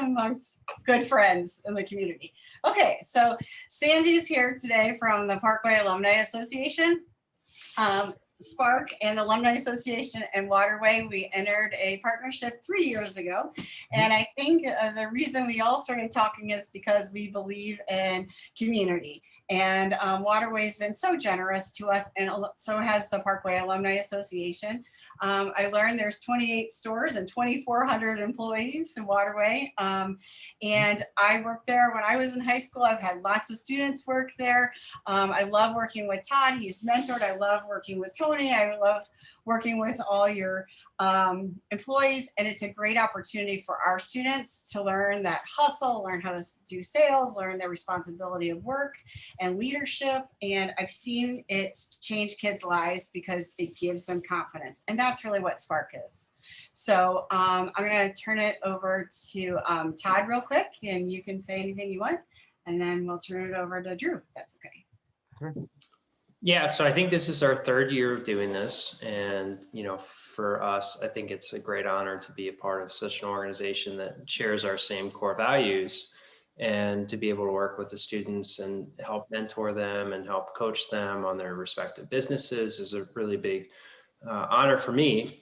amongst good friends in the community. Okay, so Sandy's here today from the Parkway Alumni Association. Spark and Alumni Association and Waterway, we entered a partnership 3 years ago. And I think the reason we all started talking is because we believe in community. And Waterway's been so generous to us, and so has the Parkway Alumni Association. I learned there's 28 stores and 2,400 employees in Waterway. And I worked there when I was in high school. I've had lots of students work there. I love working with Todd. He's mentored. I love working with Tony. I love working with all your employees. And it's a great opportunity for our students to learn that hustle, learn how to do sales, learn their responsibility of work and leadership. And I've seen it change kids' lives because it gives them confidence. And that's really what Spark is. So I'm going to turn it over to Todd real quick, and you can say anything you want, and then we'll turn it over to Drew, if that's okay. Sure. Yeah, so I think this is our third year of doing this. And, for us, I think it's a great honor to be a part of such an organization that shares our same core values, and to be able to work with the students and help mentor them and help coach them on their respective businesses is a really big honor for me.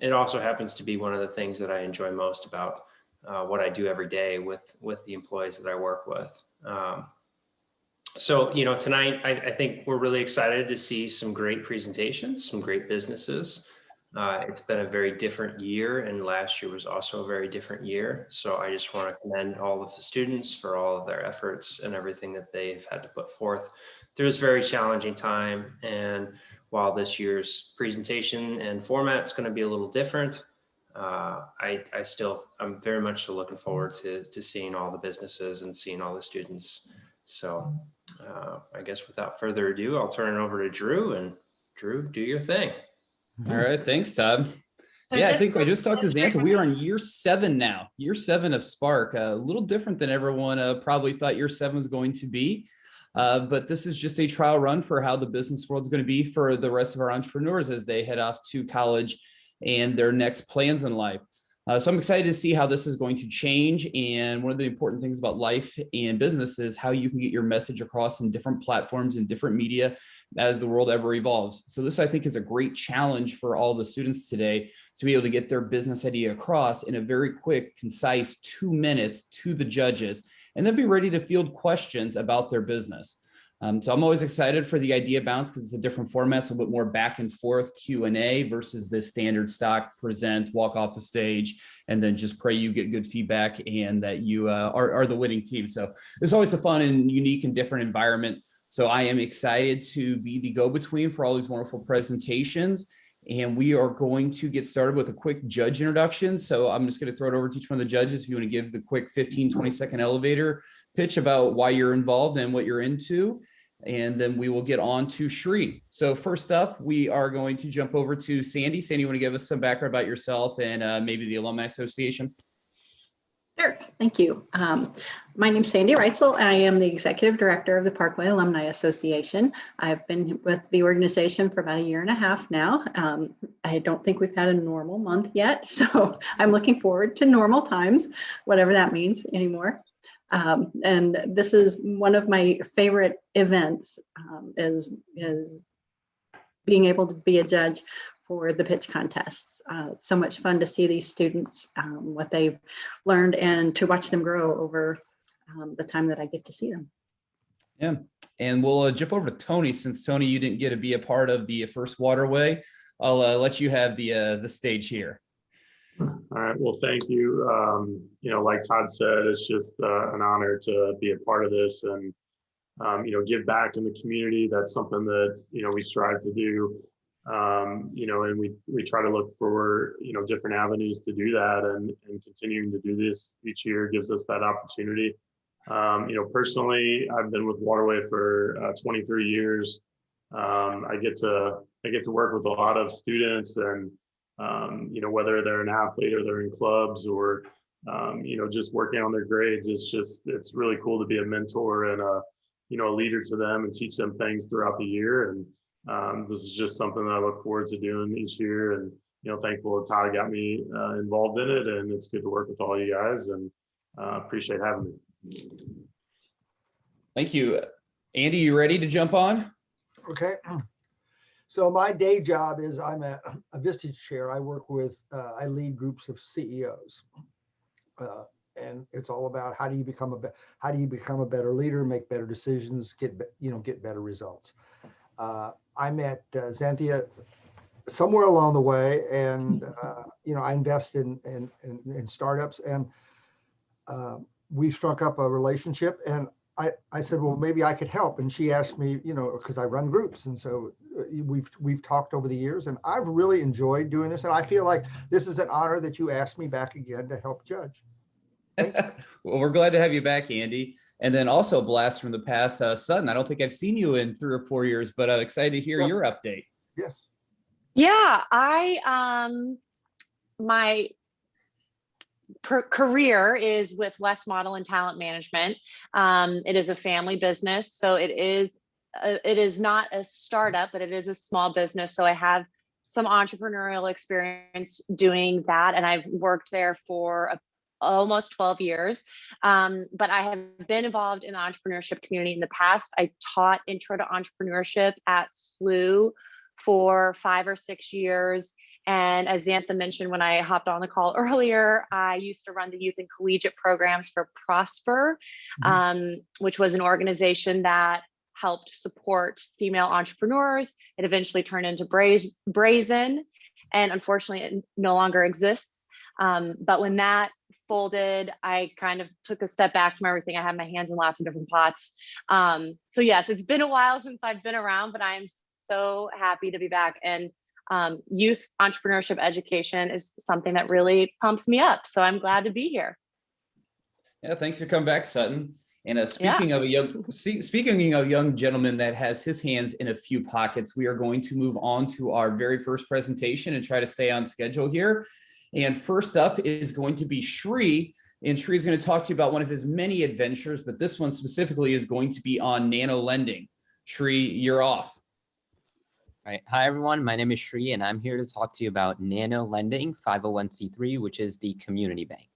It also happens to be one of the things that I enjoy most about what I do every day with the employees that I work with. So, tonight, I think we're really excited to see some great presentations, some great businesses. It's been a very different year, and last year was also a very different year. So I just want to commend all of the students for all of their efforts and everything that they've had to put forth through this very challenging time. And while this year's presentation and format is going to be a little different, I'm very much so looking forward to seeing all the businesses and seeing all the students. So I guess without further ado, I'll turn it over to Drew, and Drew, do your thing. All right, thanks, Todd. So I think I just talked to Xantha. We are on year 7 now, year 7 of Spark. A little different than everyone probably thought year 7 was going to be. But this is just a trial run for how the business world is going to be for the rest of our entrepreneurs as they head off to college and their next plans in life. So I'm excited to see how this is going to change. And one of the important things about life and business is how you can get your message across in different platforms and different media as the world ever evolves. So this, I think, is a great challenge for all the students today to be able to get their business idea across in a very quick, concise 2 minutes to the judges, and then be ready to field questions about their business. So I'm always excited for the idea bounce because it's a different format, it's a little bit more back and forth Q&A versus the standard stock, present, walk off the stage, and then just pray you get good feedback and that you are the winning team. So it's always a fun and unique and different environment. So I am excited to be the go-between for all these wonderful presentations. And we are going to get started with a quick judge introduction. So I'm just going to throw it over to each one of the judges if you want to give the quick 15-20 second elevator pitch about why you're involved and what you're into. And then we will get on to Shri. So first up, we are going to jump over to Sandy. Sandy, you want to give us some background about yourself and maybe the Alumni Association? Sure, thank you. My name is Sandy Reitzel. I am the Executive Director of the Parkway Alumni Association. I've been with the organization for about 1.5 years now. I don't think we've had a normal month yet, so I'm looking forward to normal times, whatever that means anymore. And this is one of my favorite events, is being able to be a judge for the pitch contests. It's so much fun to see these students, what they've learned, and to watch them grow over the time that I get to see them. Yeah, and we'll jump over to Tony. Since Tony, you didn't get to be a part of the first Waterway, I'll let you have the stage here. All right. Well, thank you. Like Todd said, it's just an honor to be a part of this and, give back in the community. That's something that, we strive to do. And we try to look for, different avenues to do that, and continuing to do this each year gives us that opportunity. Personally, I've been with Waterway for 23 years. I get to work with a lot of students, and whether they're an athlete or they're in clubs or, just working on their grades, it's really cool to be a mentor and a leader to them and teach them things throughout the year. And this is just something that I look forward to doing each year. And, thankful that Todd got me involved in it, and it's good to work with all you guys. And, Appreciate having me. Thank you. Andy, you ready to jump on? Okay. So my day job is I'm a Vistage chair. I work with, I lead groups of CEOs. And it's all about how do you become a better leader, make better decisions, get better results. I met Xanthia somewhere along the way, and I invest in startups, and we struck up a relationship, and I said, well, maybe I could help. And she asked me, because I run groups. And so we've talked over the years, and I've really enjoyed doing this. And I feel like this is an honor that you asked me back again to help judge. Well, we're glad to have you back, Andy. And then also a blast from the past, Sutton. I don't think I've seen you in 3 or 4 years, but I'm excited to hear your update. Yes. Yeah, my career is with West Model and Talent Management. It is a family business, so it is not a startup, but it is a small business. So I have some entrepreneurial experience doing that, and I've worked there for almost 12 years. But I have been involved in the entrepreneurship community in the past. I taught intro to entrepreneurship at SLU for 5 or 6 years. And as Xantha mentioned when I hopped on the call earlier, I used to run the youth and collegiate programs for Prosper, which was an organization that helped support female entrepreneurs. It eventually turned into Brazen, and unfortunately it no longer exists. But when that folded, I kind of took a step back from everything. I had my hands in lots of different pots. So yes, it's been a while since I've been around, but I'm so happy to be back. And youth entrepreneurship education is something that really pumps me up. So I'm glad to be here. Yeah, thanks for coming back, Sutton. And speaking of a young gentleman that has his hands in a few pockets, we are going to move on to our very first presentation and try to stay on schedule here. And first up is going to be Shri. And Shri is going to talk to you about one of his many adventures, but this one specifically is going to be on nano lending. Shri, you're off. All right. Hi, everyone. My name is Shri, and I'm here to talk to you about Nano Lending 501c3, which is the community bank.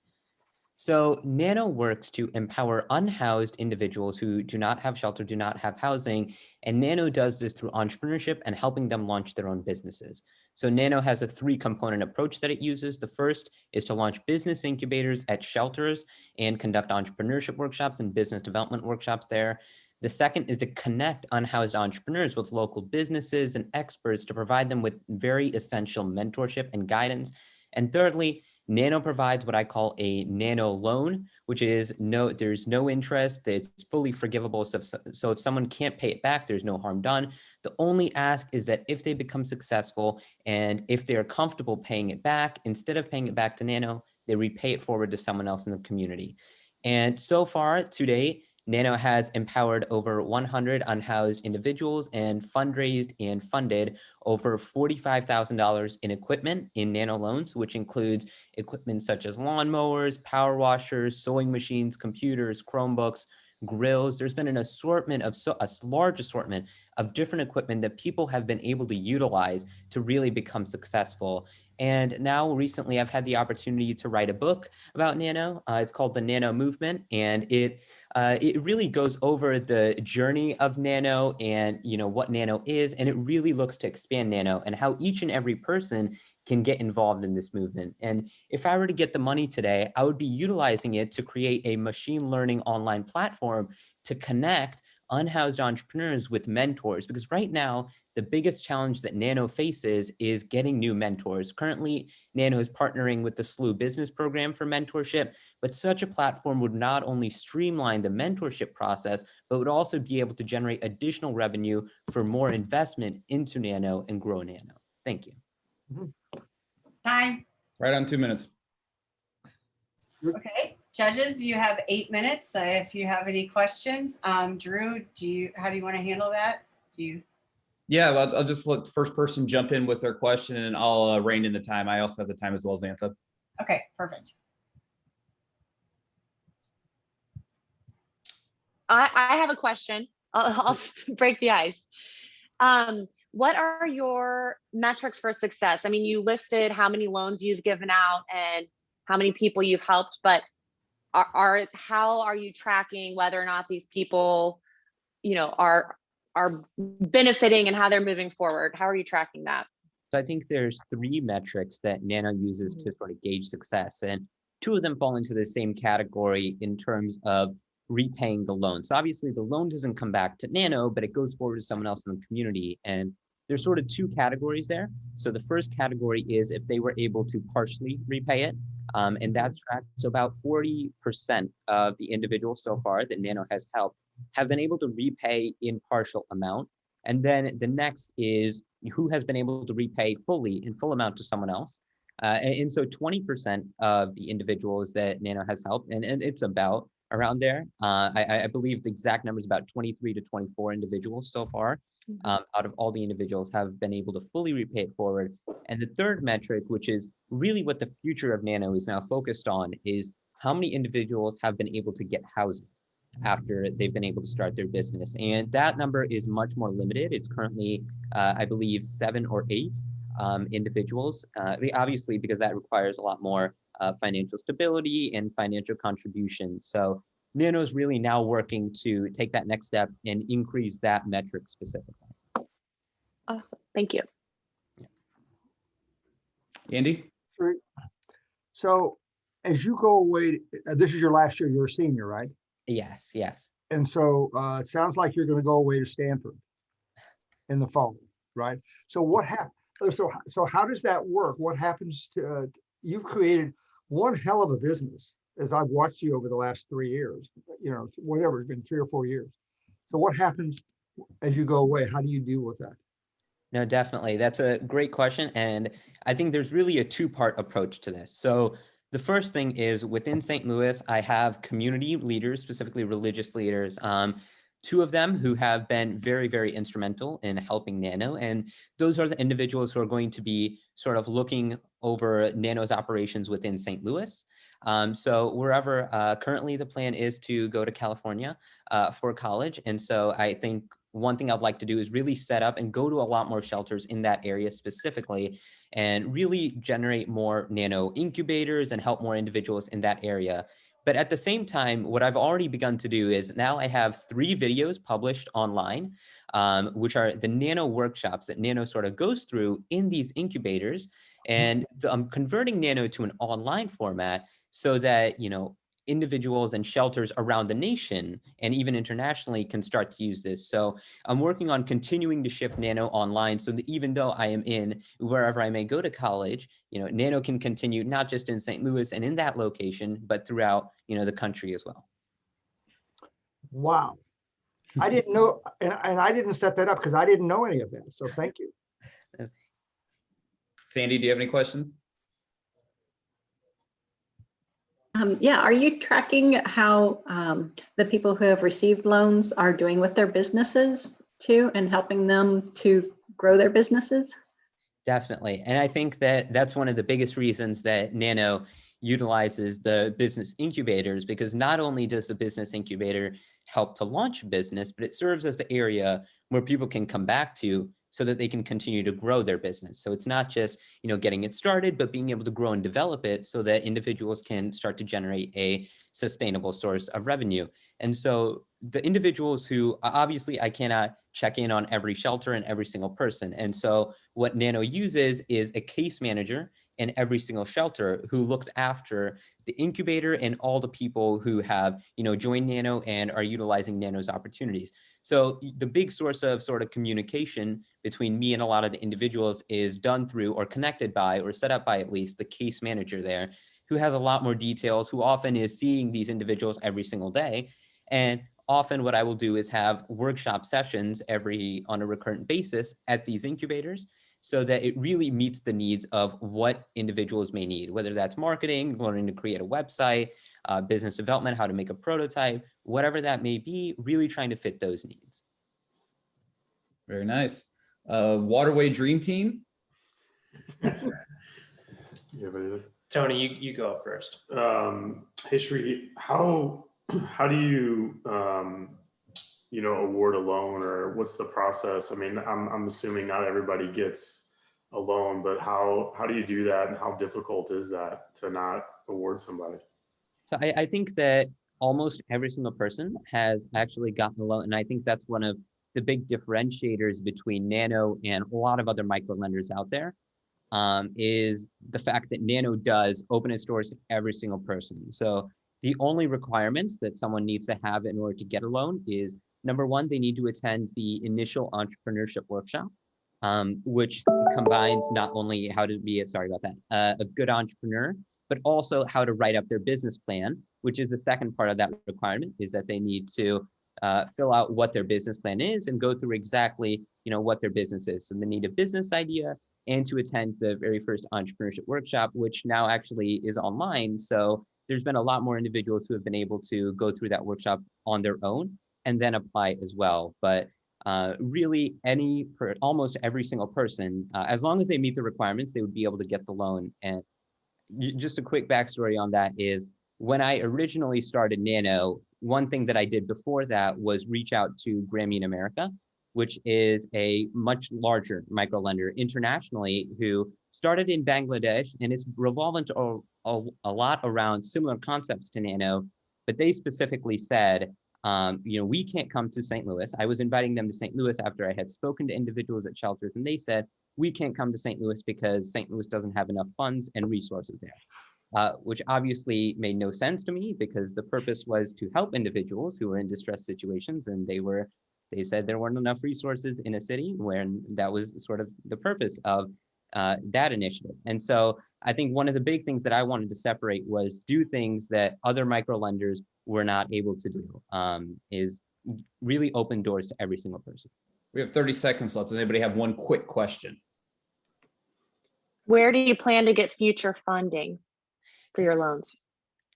So Nano works to empower unhoused individuals who do not have shelter, do not have housing, and Nano does this through entrepreneurship and helping them launch their own businesses. So Nano has a 3-component approach that it uses. The first is to launch business incubators at shelters and conduct entrepreneurship workshops and business development workshops there. The second is to connect unhoused entrepreneurs with local businesses and experts to provide them with very essential mentorship and guidance. And thirdly, Nano provides what I call a nano loan, which is there's no interest, it's fully forgivable. So if someone can't pay it back, there's no harm done. The only ask is that if they become successful and if they're comfortable paying it back, instead of paying it back to Nano, they repay it forward to someone else in the community. And so far today, Nano has empowered over 100 unhoused individuals and fundraised and funded over $45,000 in equipment in Nano loans, which includes equipment such as lawnmowers, power washers, sewing machines, computers, Chromebooks, grills. There's been an assortment of a large assortment of different equipment that people have been able to utilize to really become successful. And now recently I've had the opportunity to write a book about Nano. It's called The Nano Movement, and it really goes over the journey of Nano and what Nano is, and it really looks to expand Nano and how each and every person can get involved in this movement. And if I were to get the money today, I would be utilizing it to create a machine learning online platform to connect unhoused entrepreneurs with mentors, because right now, the biggest challenge that Nano faces is getting new mentors. Currently, Nano is partnering with the SLU business program for mentorship, but such a platform would not only streamline the mentorship process, but would also be able to generate additional revenue for more investment into Nano and grow Nano. Thank you. Time. Right on 2 minutes. Okay, judges, you have 8 minutes. If you have any questions, Drew, how do you want to handle that? Yeah, I'll just let the first person jump in with their question, and I'll rein in the time. I also have the time as well as Xantha. Okay, perfect. I have a question. I'll break the ice. What are your metrics for success? I mean, you listed how many loans you've given out and how many people you've helped, but how are you tracking whether or not these people, are benefiting and how they're moving forward? How are you tracking that? So I think there's 3 metrics that Nano uses to sort of gauge success, and 2 of them fall into the same category in terms of repaying the loan. So obviously the loan doesn't come back to Nano, but it goes forward to someone else in the community. And there's sort of 2 categories there. So the first category is if they were able to partially repay it, and that's tracked. So about 40% of the individuals so far that Nano has helped have been able to repay in partial amount. And then the next is who has been able to repay fully in full amount to someone else. And so 20% of the individuals that Nano has helped, and it's about around there. I believe the exact number is about 23 to 24 individuals so far. Out of all the individuals have been able to fully repay it forward. And the third metric, which is really what the future of Nano is now focused on, is how many individuals have been able to get housing after they've been able to start their business. And that number is much more limited. It's currently, I believe, 7 or 8 individuals. Obviously, because that requires a lot more financial stability and financial contribution. So Nano is really now working to take that next step and increase that metric specifically. Awesome. Thank you. Andy? So as you go away, this is your last year, you're a senior, right? Yes, yes. And so it sounds like you're going to go away to Stanford in the fall, right? So what happened? So how does that work? What happens to, you've created one hell of a business as I've watched you over the last 3 years, whatever, it's been 3 or 4 years. So what happens as you go away? How do you deal with that? No, definitely. That's a great question. And I think there's really a 2-part approach to this. So the first thing is within St. Louis, I have community leaders, specifically religious leaders, 2 of them who have been very, very instrumental in helping Nano. And those are the individuals who are going to be sort of looking over Nano's operations within St. Louis. So wherever currently the plan is to go to California for college. And so I think one thing I'd like to do is really set up and go to a lot more shelters in that area specifically and really generate more Nano incubators and help more individuals in that area. But at the same time, what I've already begun to do is now I have 3 videos published online, which are the Nano workshops that Nano sort of goes through in these incubators. And I'm converting Nano to an online format so that, individuals and shelters around the nation and even internationally can start to use this. So I'm working on continuing to shift Nano online so that even though I am in wherever I may go to college, Nano can continue not just in St. Louis and in that location, but throughout, the country as well. Wow. I didn't know, and I didn't set that up because I didn't know any of that. So thank you. Sandy, do you have any questions? Yeah, are you tracking how the people who have received loans are doing with their businesses too, and helping them to grow their businesses? Definitely. And I think that that's one of the biggest reasons that Nano utilizes the business incubators, because not only does the business incubator help to launch a business, but it serves as the area where people can come back to so that they can continue to grow their business. So it's not just, getting it started, but being able to grow and develop it so that individuals can start to generate a sustainable source of revenue. And so the individuals who, obviously I cannot check in on every shelter and every single person. And so what Nano uses is a case manager in every single shelter who looks after the incubator and all the people who have, joined Nano and are utilizing Nano's opportunities. So the big source of sort of communication between me and a lot of the individuals is done through or connected by or set up by at least the case manager there, who has a lot more details, who often is seeing these individuals every single day. And often what I will do is have workshop sessions on a recurrent basis at these incubators so that it really meets the needs of what individuals may need, whether that's marketing, learning to create a website, business development, how to make a prototype, whatever that may be, really trying to fit those needs. Very nice. Waterway Dream Team. Yeah, but Tony, you go up first. history, how do you award a loan, or what's the process? I mean, I'm assuming not everybody gets a loan, but how do you do that, and how difficult is that to not award somebody? So I think that almost every single person has actually gotten a loan. And I think that's one of the big differentiators between Nano and a lot of other micro lenders out there, is the fact that Nano does open its doors to every single person. So the only requirements that someone needs to have in order to get a loan is, number one, they need to attend the initial entrepreneurship workshop, which combines not only how to be, a good entrepreneur, but also how to write up their business plan, which is the second part of that requirement, is that they need to fill out what their business plan is and go through exactly, what their business is. So they need a business idea and to attend the very first entrepreneurship workshop, which now actually is online. So there's been a lot more individuals who have been able to go through that workshop on their own and then apply as well. But really almost every single person, as long as they meet the requirements, they would be able to get the loan. And just a quick backstory on that is, when I originally started Nano, one thing that I did before that was reach out to Grameen America, which is a much larger micro lender internationally, who started in Bangladesh, and it's revolving to a lot around similar concepts to Nano, but they specifically said, we can't come to St. Louis. I was inviting them to St. Louis after I had spoken to individuals at shelters, and they said, we can't come to St. Louis because St. Louis doesn't have enough funds and resources there, which obviously made no sense to me, because the purpose was to help individuals who were in distressed situations, and they said there weren't enough resources in a city, where that was sort of the purpose of that initiative. And so I think one of the big things that I wanted to separate was do things that other micro lenders were not able to do, is really open doors to every single person. We have 30 seconds left. Does anybody have one quick question? Where do you plan to get future funding for your loans?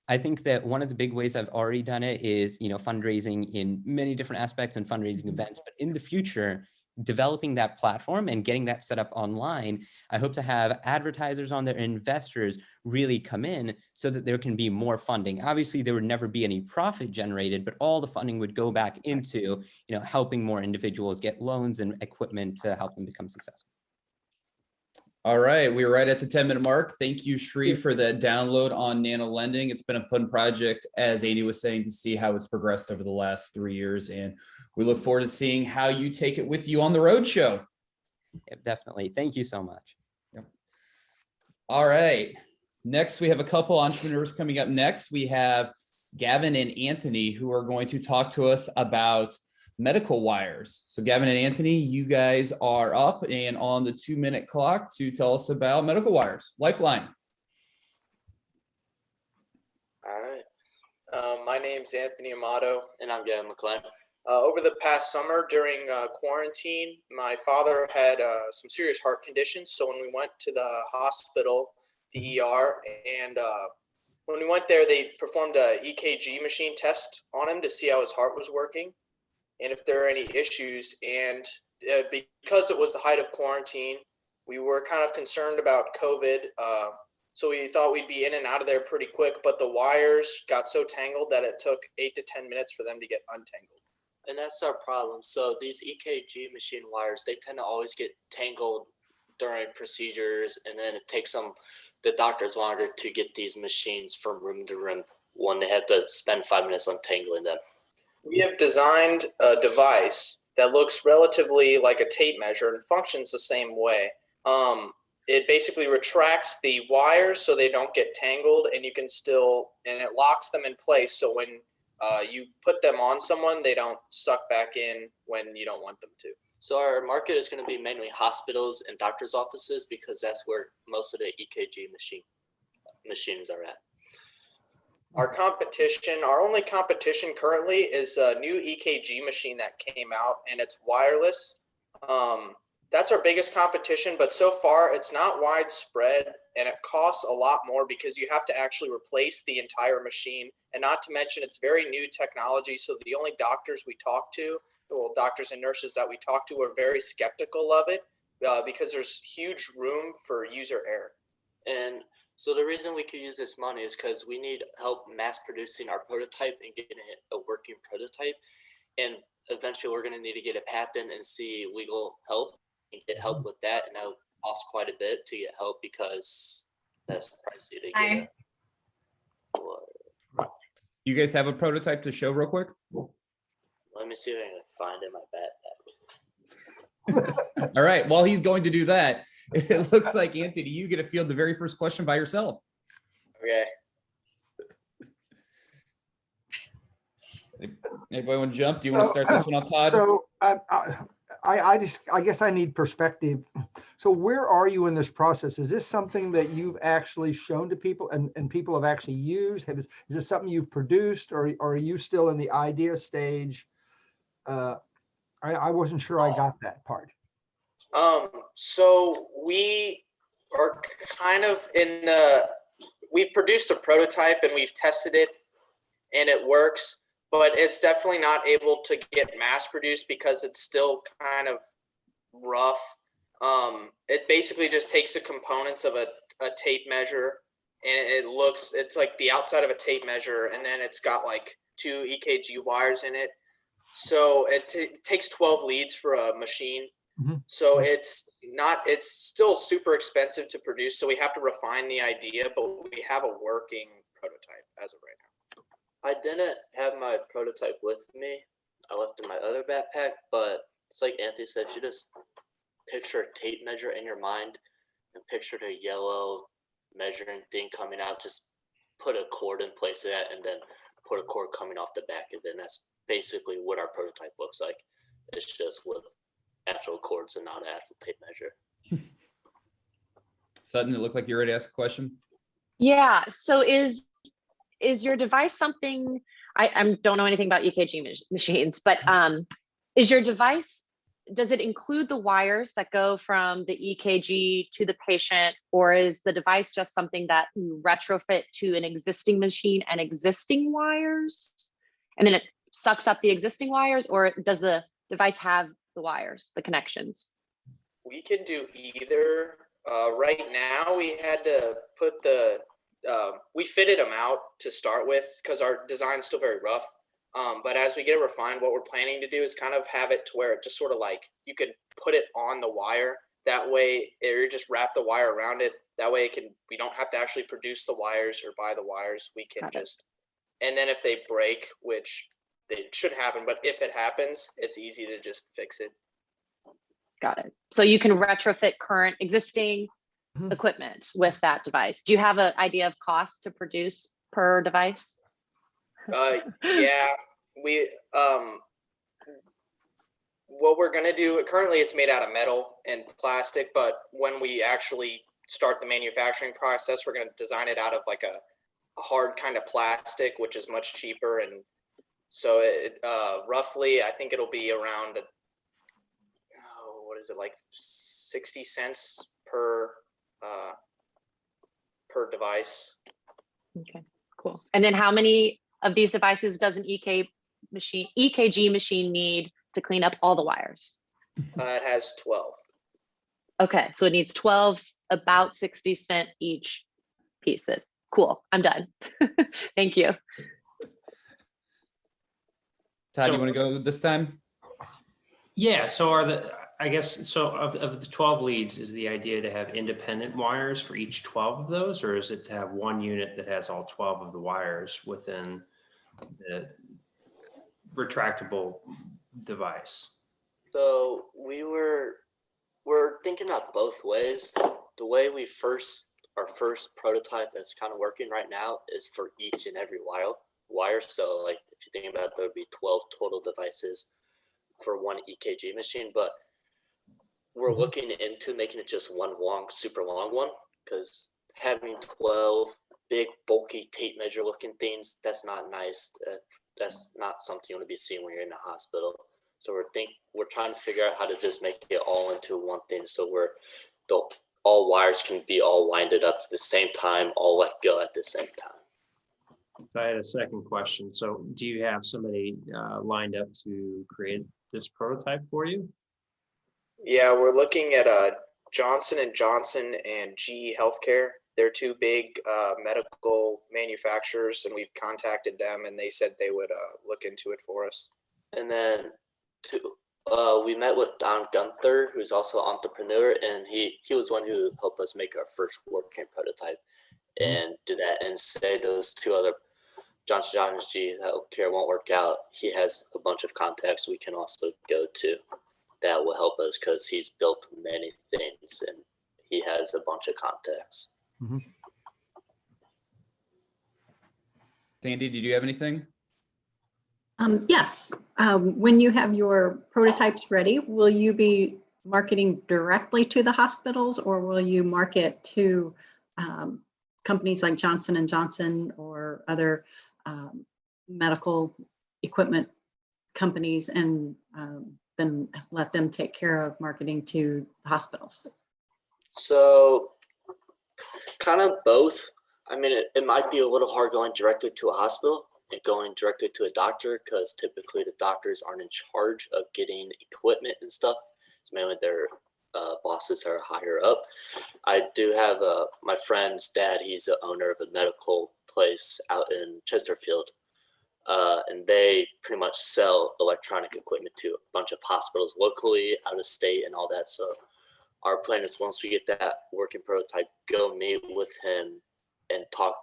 I think that one of the big ways I've already done it is, fundraising in many different aspects and fundraising events. But in the future, developing that platform and getting that set up online, I hope to have advertisers on there and investors really come in so that there can be more funding. Obviously, there would never be any profit generated, but all the funding would go back into, helping more individuals get loans and equipment to help them become successful. All right, we're right at the 10-minute mark. Thank you, Shri, for that download on Nano Lending. It's been a fun project, as Andy was saying, to see how it's progressed over the last 3 years. And we look forward to seeing how you take it with you on the road show. Yeah, definitely. Thank you so much. Yep. All right. Next, we have a couple entrepreneurs coming up next. We have Gavin and Anthony, who are going to talk to us about medical wires. So Gavin and Anthony, you guys are up and on the 2-minute clock to tell us about medical wires. Lifeline. All right. My name's Anthony Amato. And I'm Gavin McClain. Over the past summer during quarantine, my father had some serious heart conditions. So when we went to the hospital, the ER, and when we went there, they performed a EKG machine test on him to see how his heart was working and if there are any issues. And because it was the height of quarantine, we were kind of concerned about COVID. So we thought we'd be in and out of there pretty quick, but the wires got so tangled that it took 8 to 10 minutes for them to get untangled. And that's our problem. So these EKG machine wires, they tend to always get tangled during procedures, and then it takes the doctors longer to get these machines from room to room when they have to spend 5 minutes untangling them. We have designed a device that looks relatively like a tape measure and functions the same way. It basically retracts the wires so they don't get tangled, and it locks them in place. So when you put them on someone, they don't suck back in when you don't want them to. So our market is going to be mainly hospitals and doctors' offices, because that's where most of the EKG machines are at. Our only competition currently is a new EKG machine that came out, and it's wireless. That's our biggest competition, but so far it's not widespread, and it costs a lot more because you have to actually replace the entire machine. And not to mention, it's very new technology. So the only doctors and nurses that we talk to are very skeptical of it because there's huge room for user error. And so the reason we could use this money is because we need help mass producing our prototype and getting a working prototype. And eventually we're going to need to get a patent and see legal help and get help with that. And that'll cost quite a bit to get help because that's pricey to get. You guys have a prototype to show real quick? Let me see if I can find it in my backpack. All right, while he's going to do that, it looks like, Anthony, you get to field the very first question by yourself. Okay. Anybody want to jump? Do you want to start this one off, Todd? So I guess I need perspective. So where are you in this process? Is this something that you've actually shown to people and people have actually used? Is this something you've produced, or are you still in the idea stage? I wasn't sure I got that part. So we are kind of we've produced a prototype and we've tested it and it works, but it's definitely not able to get mass produced because it's still kind of rough. It basically just takes the components of a tape measure, and it's like the outside of a tape measure, and then it's got like 2 EKG wires in it. So it takes 12 leads for a machine. Mm-hmm. So it's still super expensive to produce. So we have to refine the idea, but we have a working prototype as of right now. I didn't have my prototype with me. I left it in my other backpack, but it's like Anthony said, you just picture a tape measure in your mind and picture the yellow measuring thing coming out. Just put a cord in place of that and then put a cord coming off the back. And then that's basically what our prototype looks like. It's just with actual cords and not an actual tape measure. Sutton, it looked like you're ready to ask a question. Yeah. So is your device something, I don't know anything about EKG machines, but is your device, does it include the wires that go from the EKG to the patient, or is the device just something that you retrofit to an existing machine and existing wires, and then it sucks up the existing wires, or does the device have the wires, the connections? We can do either. Right now, we had to put we fitted them out to start with because our design's still very rough. But as we get it refined, what we're planning to do is kind of have it to where it just sort of like you could put it on the wire. That way, or just wrap the wire around it. That way, we don't have to actually produce the wires or buy the wires. We can just, and then if they break, which they should happen, but if it happens, it's easy to just fix it. Got it. So you can retrofit current existing equipment with that device. Do you have an idea of cost to produce per device? Yeah, what we're gonna do, currently it's made out of metal and plastic, but when we actually start the manufacturing process, we're gonna design it out of like a hard kind of plastic, which is much cheaper. And so it roughly, I think it'll be around, what is it, like 60 cents per device. Okay, cool. And then how many of these devices does an EKG machine need to clean up all the wires? It has 12. Okay, so it needs 12, about 60 cent each pieces. Cool, I'm done. Thank you. Todd, So- you want to go this time? Yeah, so of the 12 leads, is the idea to have independent wires for each 12 of those, or is it to have one unit that has all 12 of the wires within the retractable device? So we're thinking about both ways. The way our first prototype that's kind of working right now is for each and every wire. So like if you think about it, there would be 12 total devices for one EKG machine, but we're looking into making it just one super long one, because having 12 big bulky tape measure looking things, that's not nice. That's not something you want to be seeing when you're in the hospital. So we're trying to figure out how to just make it all into one thing, so all wires can be all winded up at the same time, all let go at the same time. I had a second question. So do you have somebody lined up to create this prototype for you? Yeah, we're looking at Johnson & Johnson and GE Healthcare. They're two big medical manufacturers, and we've contacted them, and they said they would look into it for us. And then we met with Don Gunther, who's also an entrepreneur, and he was one who helped us make our first working prototype and do that, and say those two other Johnson Johnson Healthcare won't work out, he has a bunch of contacts we can also go to that will help us because he's built many things and he has a bunch of contacts. Mhm. Sandy, did you have anything? Yes, when you have your prototypes ready, will you be marketing directly to the hospitals or will you market to companies like Johnson and Johnson or other medical equipment companies and then let them take care of marketing to hospitals? So kind of both. I mean, it might be a little hard going directly to a hospital and going directly to a doctor because typically the doctors aren't in charge of getting equipment and stuff. It's mainly their bosses are higher up. I do have my friend's dad. He's the owner of a medical place out in Chesterfield. And they pretty much sell electronic equipment to a bunch of hospitals locally, out of state, and all that. So our plan is once we get that working prototype, go meet with him and talk,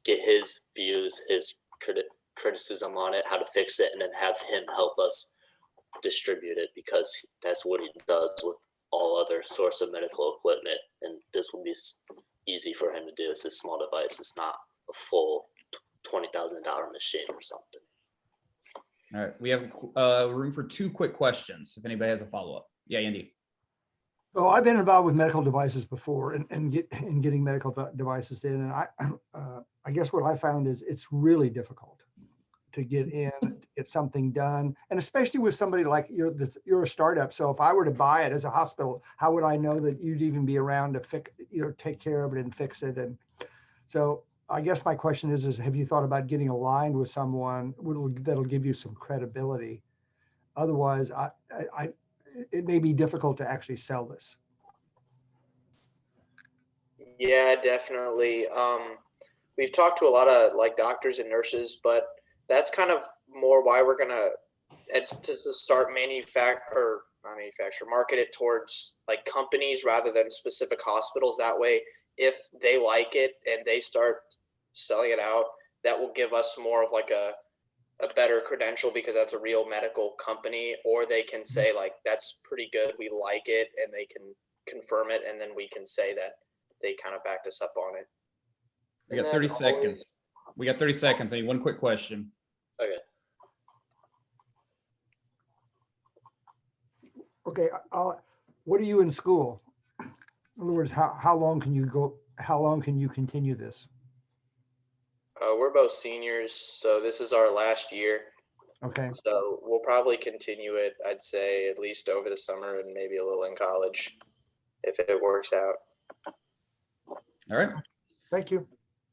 get his views, his criticism on it, how to fix it, and then have him help us distribute it because that's what he does with all other sorts of medical equipment. And this will be easy for him to do. It's a small device. It's not a full $20,000 machine or something. All right, we have room for 2 quick questions if anybody has a follow-up. Yeah, Andy. Oh, I've been involved with medical devices before and getting medical devices in. And I guess what I found is it's really difficult to get in, get something done. And especially with somebody like you're a startup. So if I were to buy it as a hospital, how would I know that you'd even be around to take care of it and fix it? And so I guess my question is have you thought about getting aligned with someone that'll give you some credibility? Otherwise, it may be difficult to actually sell this. Yeah, definitely. We've talked to a lot of like doctors and nurses, but that's kind of more why we're gonna to start market it towards like companies rather than specific hospitals. That way, if they like it and they start selling it out, that will give us more of like a better credential because that's a real medical company, or they can say like, that's pretty good, we like it, and they can confirm it. And then we can say that they kind of backed us up on it. We got 30 seconds. We got 30 seconds. I need 1 quick question. Okay. Okay. What are you in school? In other words, how long can you go? How long can you continue this? We're both seniors, so this is our last year. Okay. So we'll probably continue it, I'd say, at least over the summer and maybe a little in college if it works out. All right. Thank you.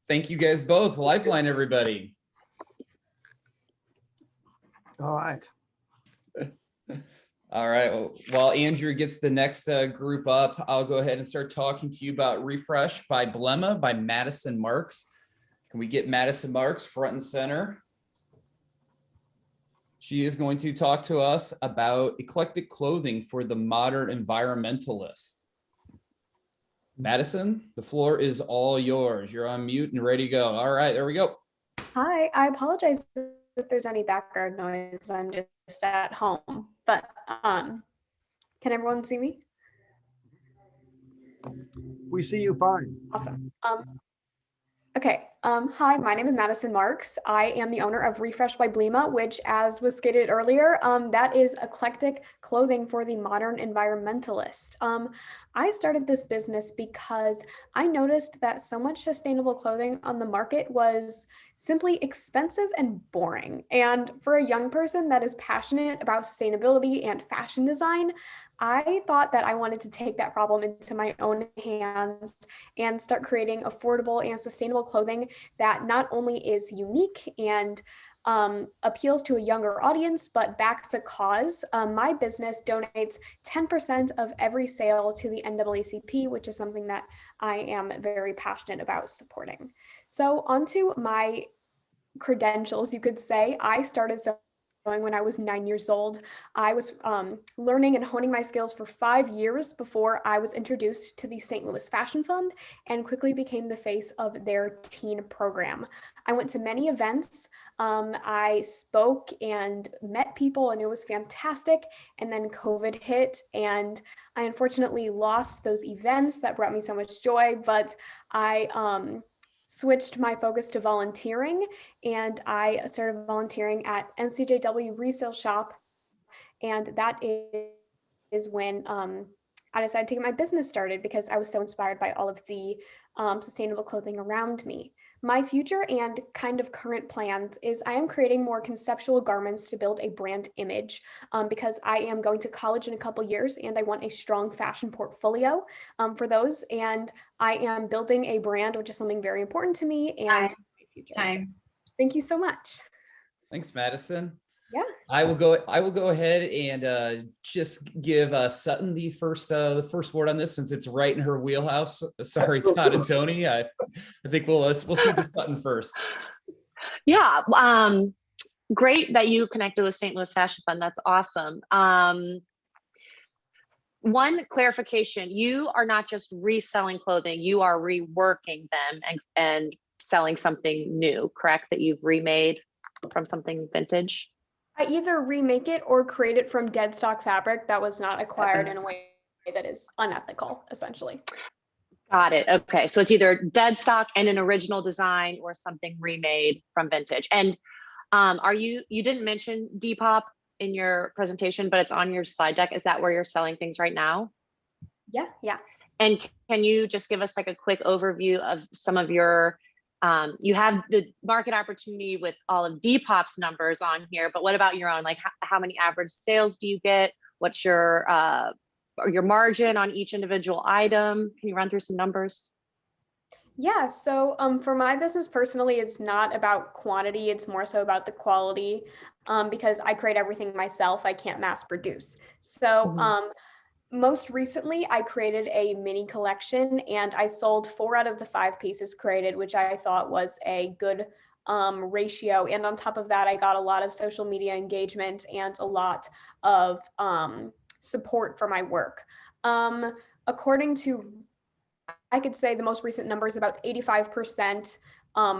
Thank you guys both. Lifeline, everybody. All right. All right. Well, while Andrew gets the next group up, I'll go ahead and start talking to you about Refresh by Blemma by Madison Marks. Can we get Madison Marks front and center? She is going to talk to us about eclectic clothing for the modern environmentalist. Madison, the floor is all yours. You're on mute and ready to go. All right, there we go. Hi, I apologize if there's any background noise. I'm just at home, but can everyone see me? We see you fine. Awesome. Okay. Hi, my name is Madison Marks. I am the owner of Refresh by Blemma, which, as was stated earlier, that is eclectic clothing for the modern environmentalist. I started this business because I noticed that so much sustainable clothing on the market was simply expensive and boring. And for a young person that is passionate about sustainability and fashion design, I thought that I wanted to take that problem into my own hands and start creating affordable and sustainable clothing that not only is unique and appeals to a younger audience, but backs a cause. My business donates 10% of every sale to the NAACP, which is something that I am very passionate about supporting. So onto my credentials, you could say. I started when I was 9 years old. I was learning and honing my skills for 5 years before I was introduced to the St. Louis Fashion Fund and quickly became the face of their teen program. I went to many events. I spoke and met people, and it was fantastic. And then COVID hit, and I unfortunately lost those events that brought me so much joy, but I switched my focus to volunteering, and I started volunteering at NCJW Resale Shop, and that is when I decided to get my business started because I was so inspired by all of the sustainable clothing around me. My future and kind of current plans is I am creating more conceptual garments to build a brand image because I am going to college in a couple years and I want a strong fashion portfolio for those. And I am building a brand, which is something very important to me and my future. Time. Thank you so much. Thanks, Madison. Yeah. I will go ahead and just give Sutton the first word on this, since it's right in her wheelhouse. Sorry, Todd and Tony. I think we'll see the Sutton first. Yeah. Great that you connected with St. Louis Fashion Fund. That's awesome. One clarification, you are not just reselling clothing, you are reworking them and selling something new, correct? That you've remade from something vintage? I either remake it or create it from dead stock fabric that was not acquired in a way that is unethical, essentially. Got it. Okay. So it's either dead stock and an original design or something remade from vintage. And you didn't mention Depop in your presentation, but it's on your slide deck. Is that where you're selling things right now? Yeah. And can you just give us like a quick overview of some of your you have the market opportunity with all of Depop's numbers on here, but what about your own? Like how many average sales do you get? What's your margin on each individual item? Can you run through some numbers? Yeah, so for my business personally, it's not about quantity, it's more so about the quality because I create everything myself. I can't mass produce. So most recently, I created a mini collection and I sold 4 out of the 5 pieces created, which I thought was a good ratio. And on top of that, I got a lot of social media engagement and a lot of support for my work. According to, I could say the most recent number is about 85%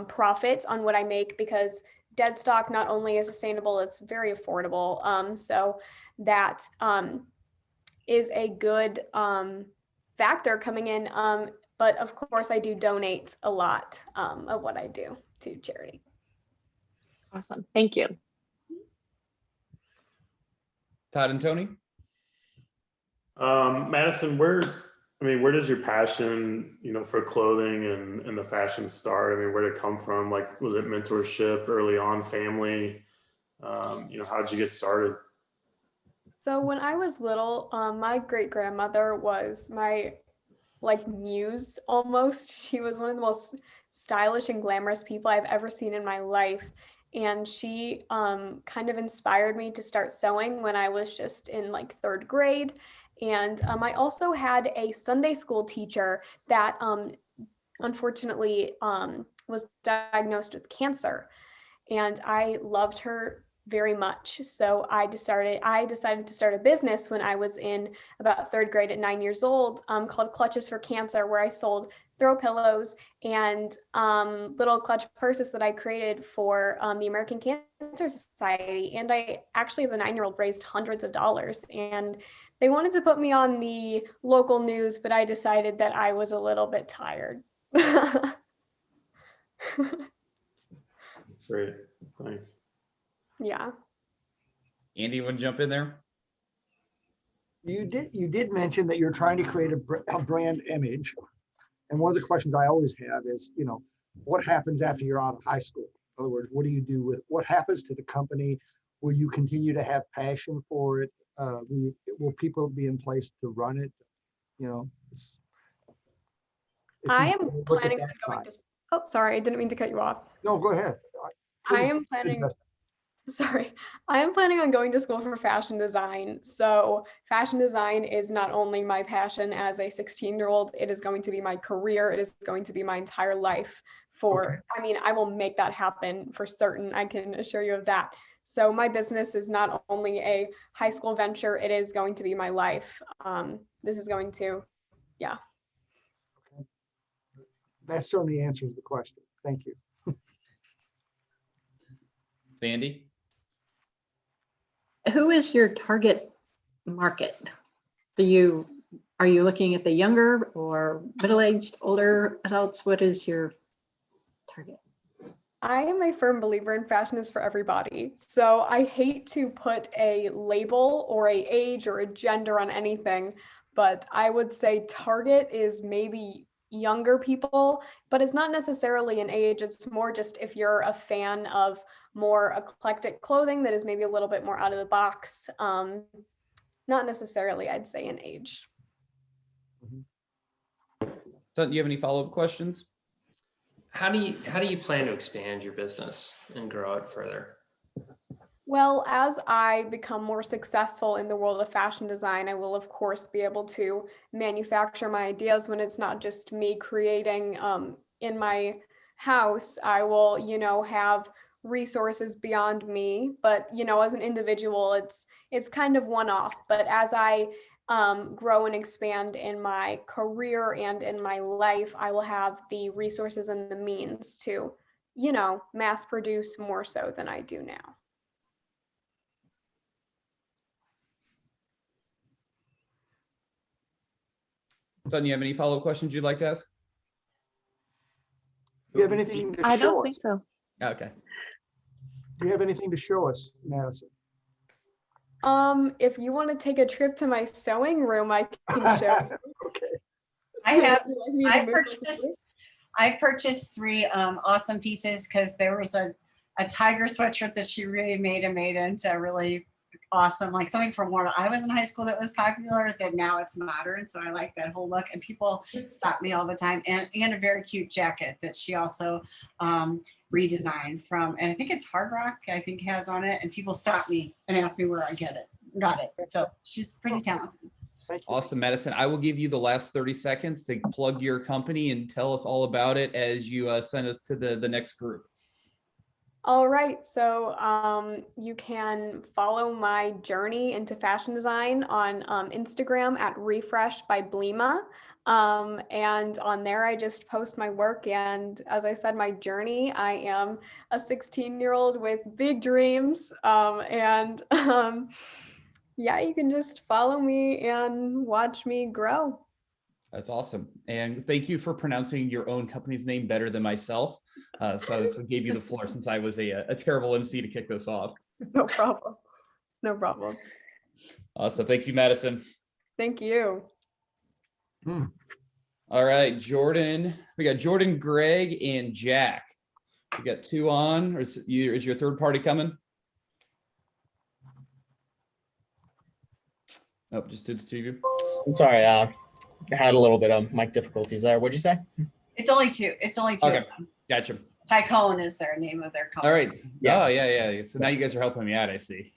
profit on what I make because dead stock not only is sustainable, it's very affordable. So that is a good factor coming in. But of course, I do donate a lot of what I do to charity. Awesome. Thank you. Todd and Tony? Madison, where does your passion, for clothing and the fashion start? I mean, where did it come from? Like, was it mentorship early on, family? How did you get started? So when I was little, my great grandmother was my muse almost. She was one of the most stylish and glamorous people I've ever seen in my life. And she kind of inspired me to start sewing when I was just in 3rd grade. And I also had a Sunday school teacher that unfortunately was diagnosed with cancer. And I loved her very much. So I decided to start a business when I was in about 3rd grade at 9 years old called Clutches for Cancer, where I sold throw pillows and little clutch purses that I created for the American Cancer Society. And I actually, as a 9-year-old, raised hundreds of dollars. And they wanted to put me on the local news, but I decided that I was a little bit tired. Great, thanks. Yeah. Andy, you want to jump in there? You did mention that you're trying to create a brand image. And one of the questions I always have is, what happens after you're out of high school? In other words, what do you do with what happens to the company? Will you continue to have passion for it? Will people be in place to run it? I am planning on going to, oh, sorry, I didn't mean to cut you off. No, go ahead. I am planning on going to school for fashion design. So fashion design is not only my passion as a 16-year-old, it is going to be my career. It is going to be my entire life I will make that happen for certain. I can assure you of that. So my business is not only a high school venture, it is going to be my life. This is going to, yeah. That certainly answers the question. Thank you. Sandy? Who is your target market? Are you looking at the younger or middle-aged, older adults? What is your target? I am a firm believer in fashion is for everybody. So I hate to put a label or a age or a gender on anything, but I would say target is maybe younger people, but it's not necessarily an age. It's more just if you're a fan of more eclectic clothing that is maybe a little bit more out of the box. Not necessarily, I'd say, an age. So do you have any follow-up questions? How do you plan to expand your business and grow it further? Well, as I become more successful in the world of fashion design, I will, of course, be able to manufacture my ideas when it's not just me creating in my house. I will, have resources beyond me, but, as an individual, it's kind of one-off. But as I grow and expand in my career and in my life, I will have the resources and the means to, mass produce more so than I do now. Sutton, you have any follow-up questions you'd like to ask? Do you have anything to show us? I don't think so. Okay. Do you have anything to show us, Madison? If you want to take a trip to my sewing room, I can show you. Okay. I purchased 3 awesome pieces because there was a tiger sweatshirt that she really made into really awesome, like something from when I was in high school that was popular, that now it's modern. So I like that whole look, and people stop me all the time. And a very cute jacket that she also redesigned from, and I think it's Hard Rock, I think has on it. And people stop me and ask me where I got it. So she's pretty talented. Awesome, Madison. I will give you the last 30 seconds to plug your company and tell us all about it as you send us to the next group. All right, so you can follow my journey into fashion design on Instagram at Refresh by Blima. And on there, I just post my work. And as I said, my journey, I am a 16-year-old with big dreams. Yeah, you can just follow me and watch me grow. That's awesome. And thank you for pronouncing your own company's name better than myself. So I gave you the floor since I was a terrible MC to kick this off. No problem. No problem. Awesome. Thanks you, Madison. Thank you. All right, Jordan. We got Jordan, Greg, and Jack. We got 2 on. Or is your third party coming? Nope, just did the 2 of you. I'm sorry. I had a little bit of mic difficulties there. What'd you say? It's only 2. Okay. Gotcha. Tycoon is their name of their company. All right. Yeah. Oh, yeah. So now you guys are helping me out, I see.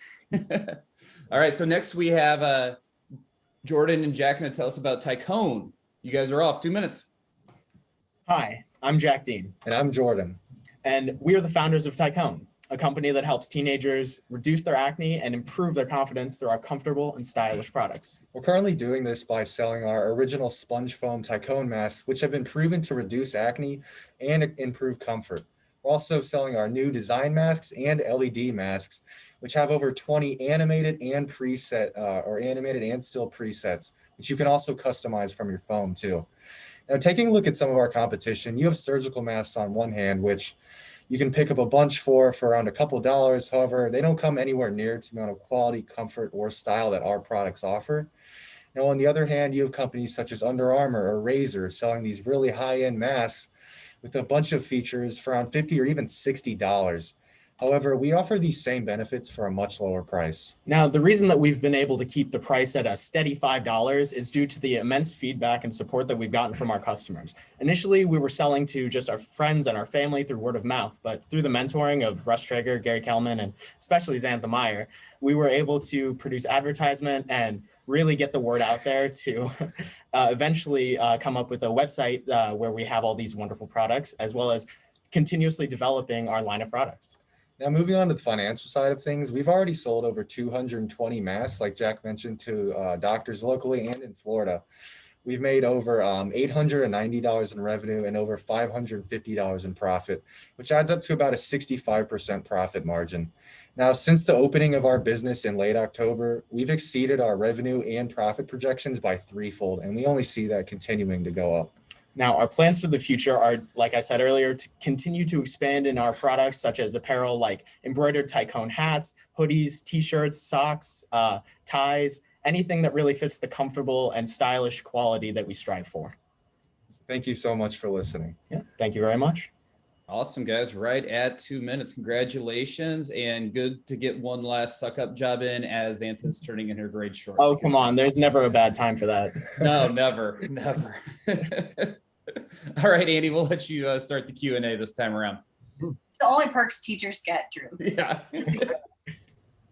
All right. So next we have Jordan and Jack going to tell us about Tycoon. You guys are off. 2 minutes. Hi, I'm Jack Dean. And I'm Jordan. And we are the founders of Tycoon, a company that helps teenagers reduce their acne and improve their confidence through our comfortable and stylish products. We're currently doing this by selling our original sponge foam Tycoon masks, which have been proven to reduce acne and improve comfort. We're also selling our new design masks and LED masks, which have over 20 animated and animated and still presets, which you can also customize from your phone too. Now, taking a look at some of our competition, you have surgical masks on one hand, which you can pick up a bunch for around a couple dollars. However, they don't come anywhere near to the amount of quality, comfort, or style that our products offer. Now, on the other hand, you have companies such as Under Armour or Razer selling these really high-end masks with a bunch of features for around $50 or even $60. However, we offer these same benefits for a much lower price. Now, the reason that we've been able to keep the price at a steady $5 is due to the immense feedback and support that we've gotten from our customers. Initially, we were selling to just our friends and our family through word of mouth, but through the mentoring of Russ Traeger, Gary Kelman, and especially Xantha Meyer, we were able to produce advertisement and really get the word out there to eventually come up with a website where we have all these wonderful products, as well as continuously developing our line of products. Now, moving on to the financial side of things, we've already sold over 220 masks, like Jack mentioned, to doctors locally and in Florida. We've made over $890 in revenue and over $550 in profit, which adds up to about a 65% profit margin. Now, since the opening of our business in late October, we've exceeded our revenue and profit projections by threefold, and we only see that continuing to go up. Now, our plans for the future are, like I said earlier, to continue to expand in our products, such as apparel like embroidered Tycoon hats, hoodies, t-shirts, socks, ties, anything that really fits the comfortable and stylish quality that we strive for. Thank you so much for listening. Yeah, thank you very much. Awesome, guys. Right at 2 minutes. Congratulations. And good to get one last suck up job in as Anthony's turning in her grade short. Oh, come on. There's never a bad time for that. No, never, never. All right, Andy, we'll let you start the Q&A this time around. The only perks teachers get, Drew. Yeah.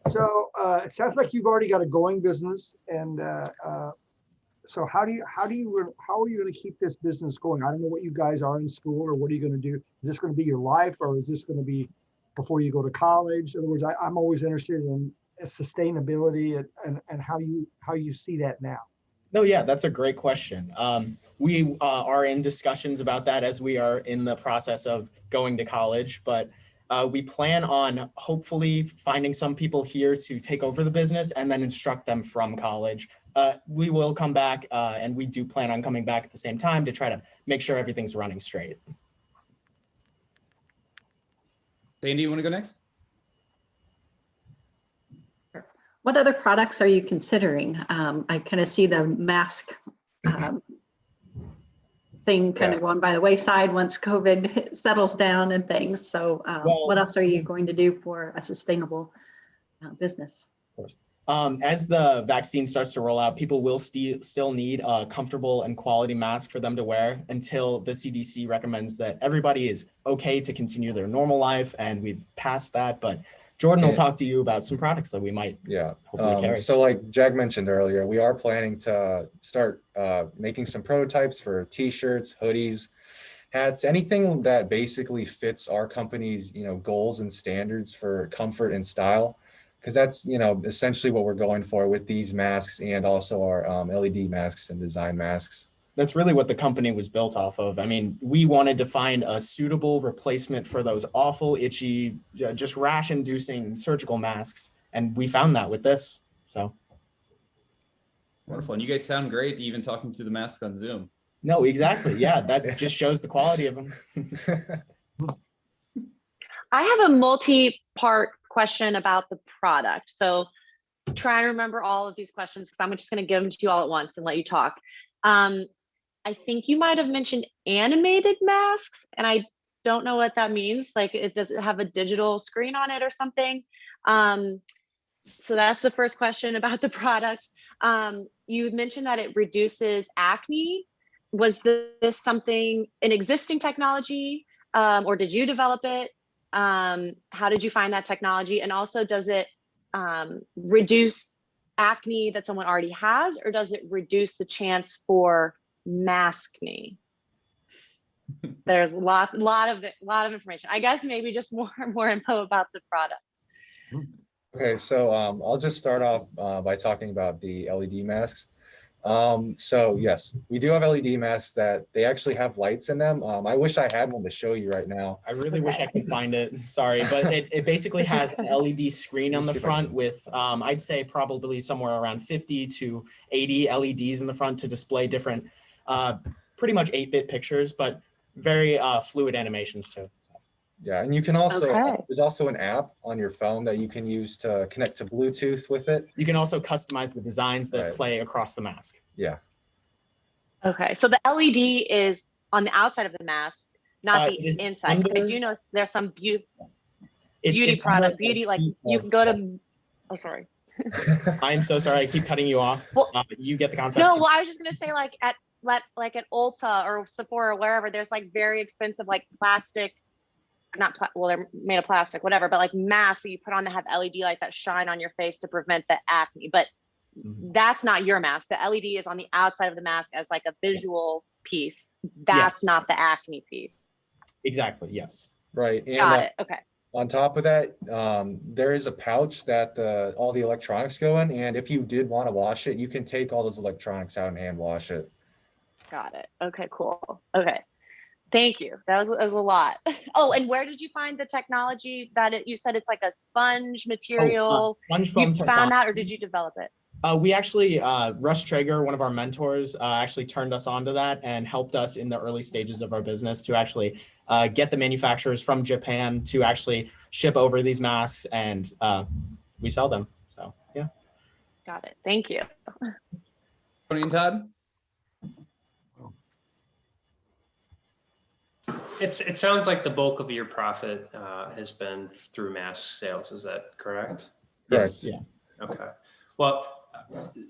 So it sounds like you've already got a going business, and so how are you going to keep this business going? I don't know what you guys are in school, or what are you going to do? Is this going to be your life, or is this going to be before you go to college? In other words, I'm always interested in sustainability and how you see that now. No, yeah, that's a great question. We are in discussions about that as we are in the process of going to college, but we plan on hopefully finding some people here to take over the business and then instruct them from college. We will come back and we do plan on coming back at the same time to try to make sure everything's running straight. Sandy, you want to go next? What other products are you considering? I kind of see the mask thing kind of going by the wayside once COVID settles down and things. So what else are you going to do for a sustainable business? Of course. As the vaccine starts to roll out, people will still need a comfortable and quality mask for them to wear until the CDC recommends that everybody is okay to continue their normal life, and we've passed that. But Jordan will talk to you about some products that we might hopefully carry. So like Jack mentioned earlier, we are planning to start making some prototypes for t-shirts, hoodies, hats, anything that basically fits our company's, goals and standards for comfort and style. Because that's, essentially what we're going for with these masks and also our LED masks and design masks. That's really what the company was built off of. I mean, we wanted to find a suitable replacement for those awful, itchy, just rash-inducing surgical masks. And we found that with this, so. Wonderful. And you guys sound great, even talking through the mask on Zoom. No, exactly. Yeah, that just shows the quality of them. I have a multi-part question about the product. So try to remember all of these questions because I'm just going to give them to you all at once and let you talk. I think you might have mentioned animated masks, and I don't know what that means. Like, does it have a digital screen on it or something? So that's the first question about the product. You mentioned that it reduces acne. Was this something, an existing technology, or did you develop it? How did you find that technology? And also, does it reduce acne that someone already has, or does it reduce the chance for maskne? There's a lot of information. I guess maybe just more info about the product. Okay, so I'll just start off by talking about the LED masks. So yes, we do have LED masks that they actually have lights in them. I wish I had one to show you right now. I really wish I could find it. Sorry, but it basically has an LED screen on the front with, I'd say probably somewhere around 50 to 80 LEDs in the front to display different, pretty much 8-bit pictures, but very fluid animations too. Yeah, and you can also, there's also an app on your phone that you can use to connect to Bluetooth with it. You can also customize the designs that play across the mask. Yeah. Okay, so the LED is on the outside of the mask, not the inside. I do know there's some beauty product, like you can go to, oh, sorry. I'm so sorry, I keep cutting you off. Well, you get the concept. No, well, I was just gonna say like at Ulta or Sephora or wherever, there's like very expensive like plastic, they're made of plastic, whatever, but like masks that you put on that have LED light that shine on your face to prevent the acne. But that's not your mask. The LED is on the outside of the mask as like a visual piece. That's not the acne piece. Exactly. Yes. Right. And, Got it. Okay. On top of that, there is a pouch that all the electronics go in, and if you did want to wash it, you can take all those electronics out and hand wash it. Got it. Okay, cool. Okay. Thank you. That was a lot. Oh, and where did you find the technology you said it's like a sponge material? Sponge foam You technology. found that or did you develop it? We actually, Russ Traeger, one of our mentors, actually turned us onto that and helped us in the early stages of our business to actually get the manufacturers from Japan to actually ship over these masks, and we sell them. So, yeah. Got it. Thank you. Tony and Todd? It sounds like the bulk of your profit has been through mask sales. Is that correct? Yes. Yeah. Okay. Well,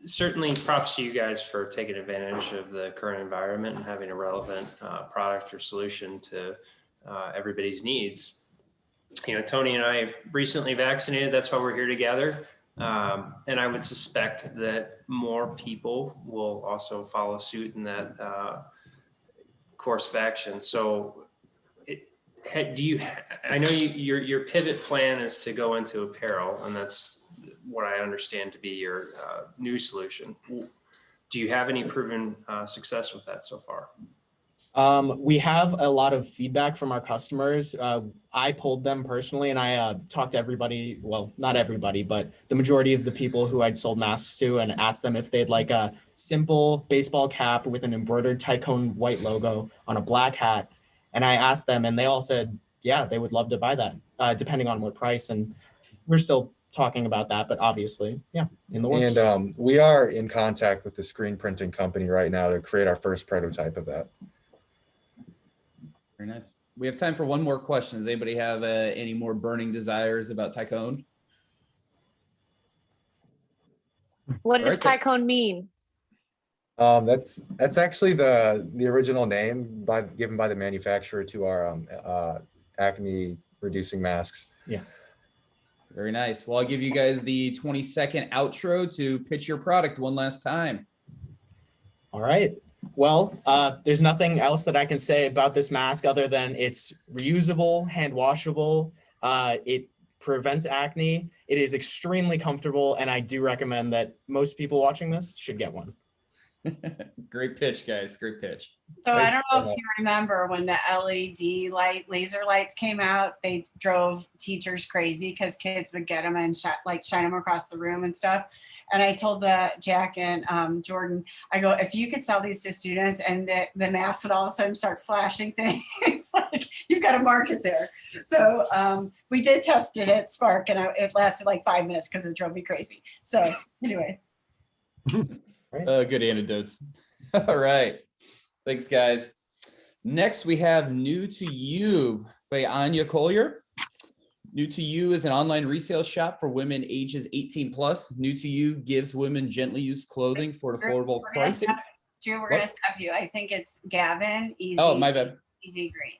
certainly props to you guys for taking advantage of the current environment and having a relevant product or solution to everybody's needs. You know, Tony and I recently vaccinated. That's why we're here together. And I would suspect that more people will also follow suit in that course of action. So I know your pivot plan is to go into apparel, and that's what I understand to be your new solution. Do you have any proven success with that so far? We have a lot of feedback from our customers. I polled them personally, and I talked to everybody, well, not everybody, but the majority of the people who I'd sold masks to, and asked them if they'd like a simple baseball cap with an embroidered Tycoon white logo on a black hat. And I asked them, and they all said, yeah, they would love to buy that, depending on what price. And we're still talking about that, but obviously, yeah, in the works. And we are in contact with the screen printing company right now to create our first prototype of that. Very nice. We have time for one more question. Does anybody have any more burning desires about Tycoon? What does Tycoon mean? That's actually the original name given by the manufacturer to our acne reducing masks. Yeah. Very nice. Well, I'll give you guys the 20-second outro to pitch your product one last time. All right. Well, there's nothing else that I can say about this mask other than it's reusable, hand washable. It prevents acne. It is extremely comfortable, and I do recommend that most people watching this should get one. Great pitch, guys. Great pitch. So I don't know if you remember when the LED laser lights came out, they drove teachers crazy because kids would get them and shine them across the room and stuff. And I told Jack and Jordan, I go, if you could sell these to students and the masks would all of a sudden start flashing things, like you've got a market there. So we did test it at Spark, and it lasted like 5 minutes because it drove me crazy. So anyway. Good anecdotes. All right. Thanks, guys. Next, we have New to You by Anya Collier. New to You is an online resale shop for women ages 18 plus. New to You gives women gently used clothing for affordable pricing. Drew, we're going to stop you. I think it's Gavin. Oh, my bad. Easy Green.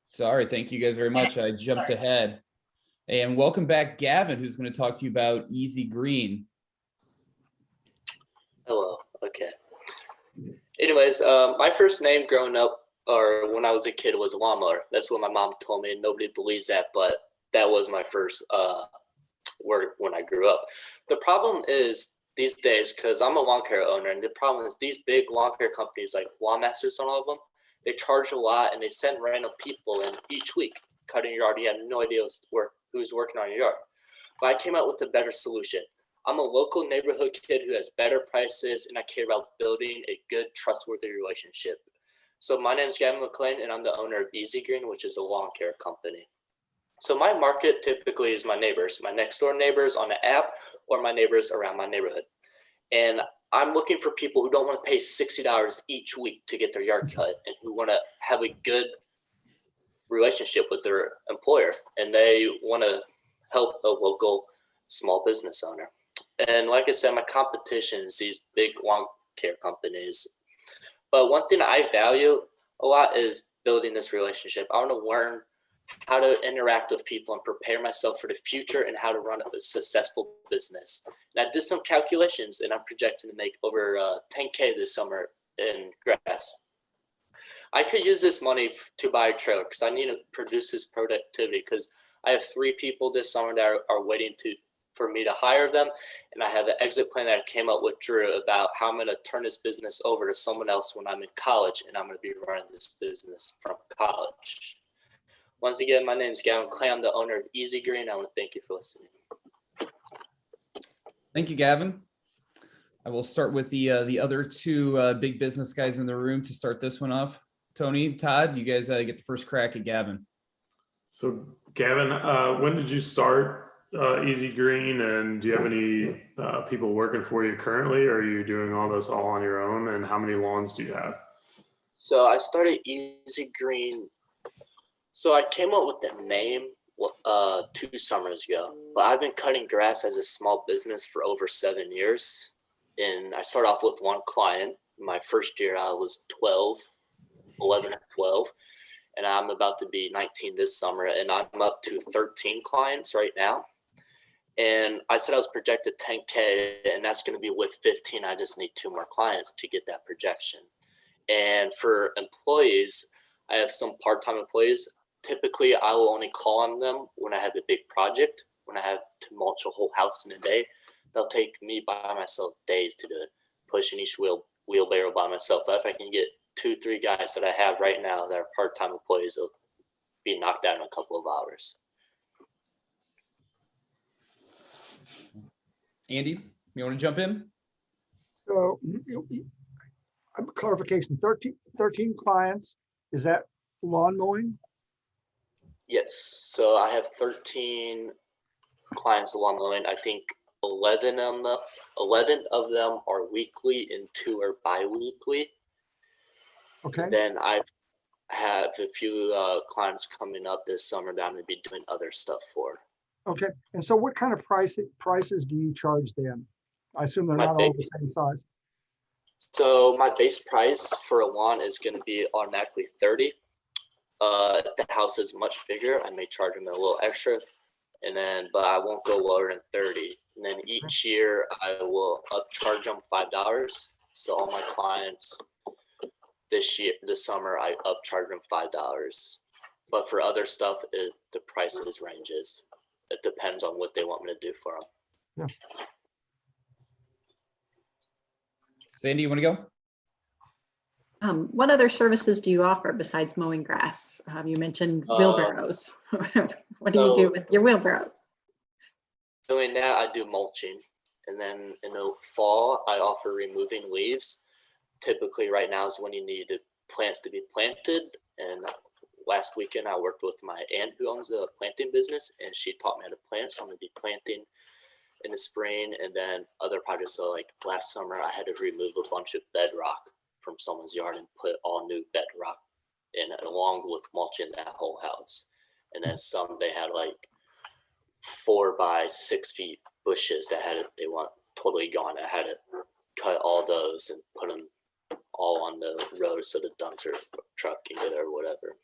Sorry. Thank you guys very much. I jumped ahead. And welcome back, Gavin, who's going to talk to you about Easy Green. Hello. Okay. Anyways, my first name growing up or when I was a kid was lawnmower. That's what my mom told me, and nobody believes that, but that was my first word when I grew up. The problem is these days, because I'm a lawn care owner, and the problem is these big lawn care companies like Lawn Masters and all of them, they charge a lot and they send random people in each week cutting your yard. You have no idea who's working on your yard. But I came out with a better solution. I'm a local neighborhood kid who has better prices, and I care about building a good, trustworthy relationship. So my name is Gavin McLean, and I'm the owner of Easy Green, which is a lawn care company. So my market typically is my neighbors, my next door neighbors on the app, or my neighbors around my neighborhood. And I'm looking for people who don't want to pay $60 each week to get their yard cut, and who want to have a good relationship with their employer, and they want to help a local small business owner. And like I said, my competition is these big lawn care companies. But one thing I value a lot is building this relationship. I want to learn how to interact with people and prepare myself for the future and how to run a successful business. And I did some calculations, and I'm projecting to make over $10K this summer in grass. I could use this money to buy a trailer because I need to produce this productivity, because I have 3 people this summer that are waiting for me to hire them. And I have an exit plan that I came up with Drew about how I'm going to turn this business over to someone else when I'm in college, and I'm going to be running this business from college. Once again, my name is Gavin Clay. I'm the owner of Easy Green. I want to thank you for listening. Thank you, Gavin. I will start with the other 2 big business guys in the room to start this one off. Tony, Todd, you guys get the first crack at Gavin. So Gavin, when did you start Easy Green, and do you have any people working for you currently, or are you doing all this all on your own, and how many lawns do you have? So I started Easy Green. So I came up with the name 2 summers ago, but I've been cutting grass as a small business for over 7 years. And I started off with 1 client. My first year I was 11 and 12. And I'm about to be 19 this summer, and I'm up to 13 clients right now. And I said I was projected 10K, and that's going to be with 15. I just need 2 more clients to get that projection. And for employees, I have some part-time employees. Typically, I will only call on them when I have a big project, when I have to mulch a whole house in a day. They'll take me by myself days to do it, pushing each wheelbarrow by myself. But if I can get 2-3 guys that I have right now that are part-time employees, they'll be knocked out in a couple of hours. Andy, you want to jump in? So clarification, 13 clients, is that lawn mowing? Yes. So I have 13 clients lawn mowing. I think 11 of them are weekly and 2 are bi-weekly. Okay. Then I have a few clients coming up this summer that I'm going to be doing other stuff for. Okay. And so what kind of prices do you charge them? I assume they're not all the same size. So my base price for a lawn is going to be automatically $30. If the house is much bigger, I may charge them a little extra, but I won't go lower than 30. And then each year I will upcharge them $5. So all my clients this summer, I upcharge them $5. But for other stuff, the prices ranges. It depends on what they want me to do for them. Yeah. Sandy, you want to go? What other services do you offer besides mowing grass? You mentioned wheelbarrows. What do you do with your wheelbarrows? Doing that, I do mulching. And then in the fall, I offer removing leaves. Typically right now is when you need plants to be planted. And last weekend I worked with my aunt who owns a planting business, and she taught me how to plant. So I'm going to be planting in the spring, and then other projects. So like last summer, I had to remove a bunch of bedrock from someone's yard and put all new bedrock in, along with mulching that whole house. And then some, they had like 4 by 6 feet bushes that they want totally gone. I had to cut all those and put them all on the road so the dumpster truck can get there or whatever.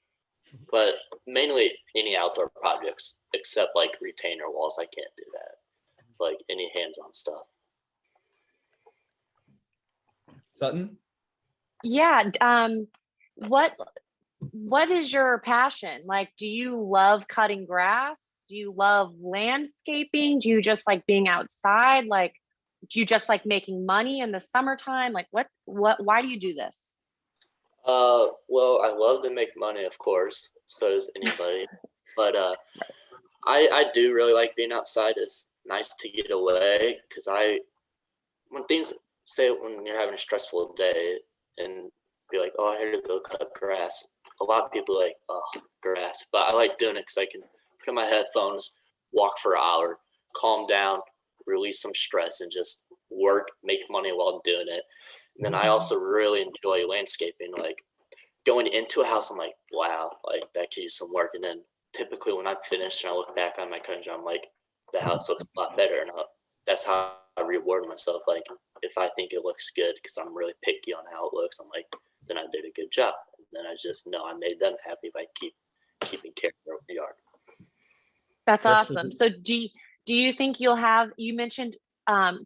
But mainly any outdoor projects, except like retainer walls, I can't do that. Like any hands-on stuff. Sutton? Yeah. What is your passion? Like, do you love cutting grass? Do you love landscaping? Do you just like being outside? Like, do you just like making money in the summertime? Like why do you do this? Well, I love to make money, of course. So does anybody. But I do really like being outside. It's nice to get away, because when you're having a stressful day and be like, oh, I had to go cut grass. A lot of people are like, oh, grass. But I like doing it because I can put in my headphones, walk for an hour, calm down, release some stress, and just work, make money while doing it. And then I also really enjoy landscaping. Like going into a house, I'm like, wow, like that could use some work. And then typically when I'm finished and I look back on my country, I'm like, the house looks a lot better. And that's how I reward myself. Like if I think it looks good, because I'm really picky on how it looks, I'm like, then I did a good job. And then I just know I made them happy by keeping care of the yard. That's awesome. So do you think you mentioned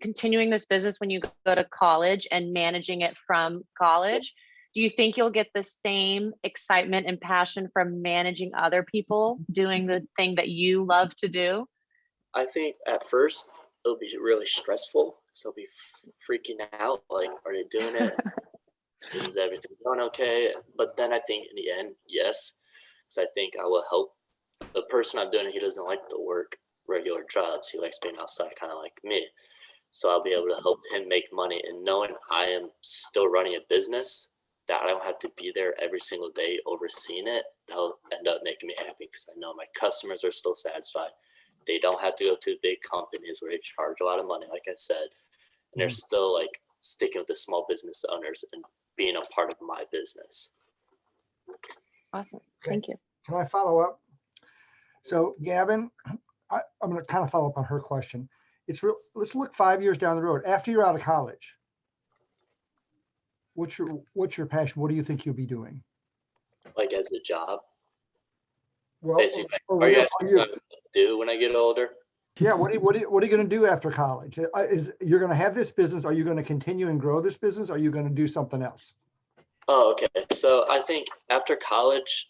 continuing this business when you go to college and managing it from college. Do you think you'll get the same excitement and passion from managing other people doing the thing that you love to do? I think at first it'll be really stressful. So I'll be freaking out, like, are they doing it? Is everything going okay? But then I think in the end, yes, because I think I will help the person I'm doing it. He doesn't like to work regular jobs. He likes being outside, kind of like me. So I'll be able to help him make money. And knowing I am still running a business, that I don't have to be there every single day overseeing it, that'll end up making me happy because I know my customers are still satisfied. They don't have to go to big companies where they charge a lot of money, like I said, and they're still like sticking with the small business owners and being a part of my business. Awesome. Okay. Thank you. Can I follow up? So Gavin, I'm going to kind of follow up on her question. Let's look 5 years down the road. After you're out of college, what's your passion? What do you think you'll be doing? Like as a job? Well, basically, or are you whatever, asking what I do when I get older? yeah, what are you going to do after college? You're going to have this business? Are you going to continue and grow this business? Or are you going to do something else? Oh, okay. So I think after college,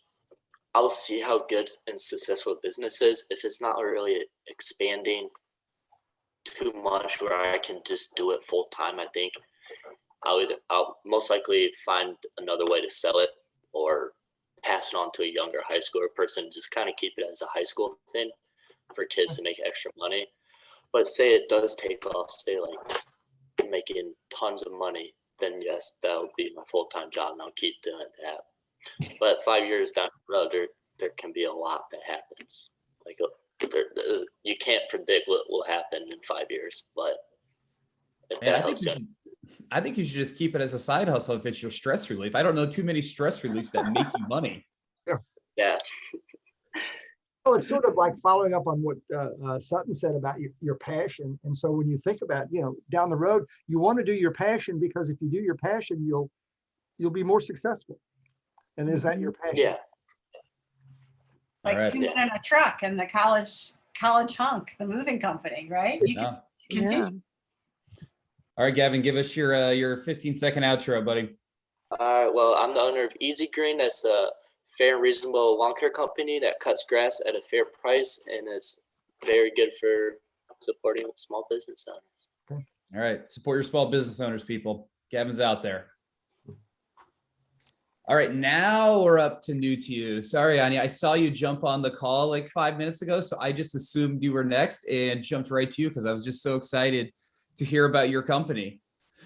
I'll see how good and successful business is. If it's not really expanding too much where I can just do it full time, I think I'll most likely find another way to sell it or pass it on to a younger high schooler person, just kind of keep it as a high school thing for kids to make extra money. But say it does take off, say like making tons of money, then yes, that'll be my full-time job and I'll keep doing that. But 5 years down the road, there can be a lot that happens. Like you can't predict what will happen in 5 years, but if Man, that helps you. I think you should just keep it as a side hustle if it's your stress relief. I don't know too many stress reliefs that make you money. Yeah. Well, it's sort of like following up on what Sutton said about your passion. And so when you think about, down the road, you want to do your passion because if you do your passion, you'll be more successful. And is that your passion? Yeah. Like All right. 2 men in a truck and the college hunk, the moving company, right? You can continue. Yeah. All right, Gavin, give us your 15-second outro, buddy. All right. Well, I'm the owner of Easy Green. That's a fair and reasonable lawn care company that cuts grass at a fair price and is very good for supporting small business owners. All right, support your small business owners, people. Gavin's out there. All right, now we're up to new to you. Sorry, Anya, I saw you jump on the call like 5 minutes ago, so I just assumed you were next and jumped right to you because I was just so excited to hear about your company.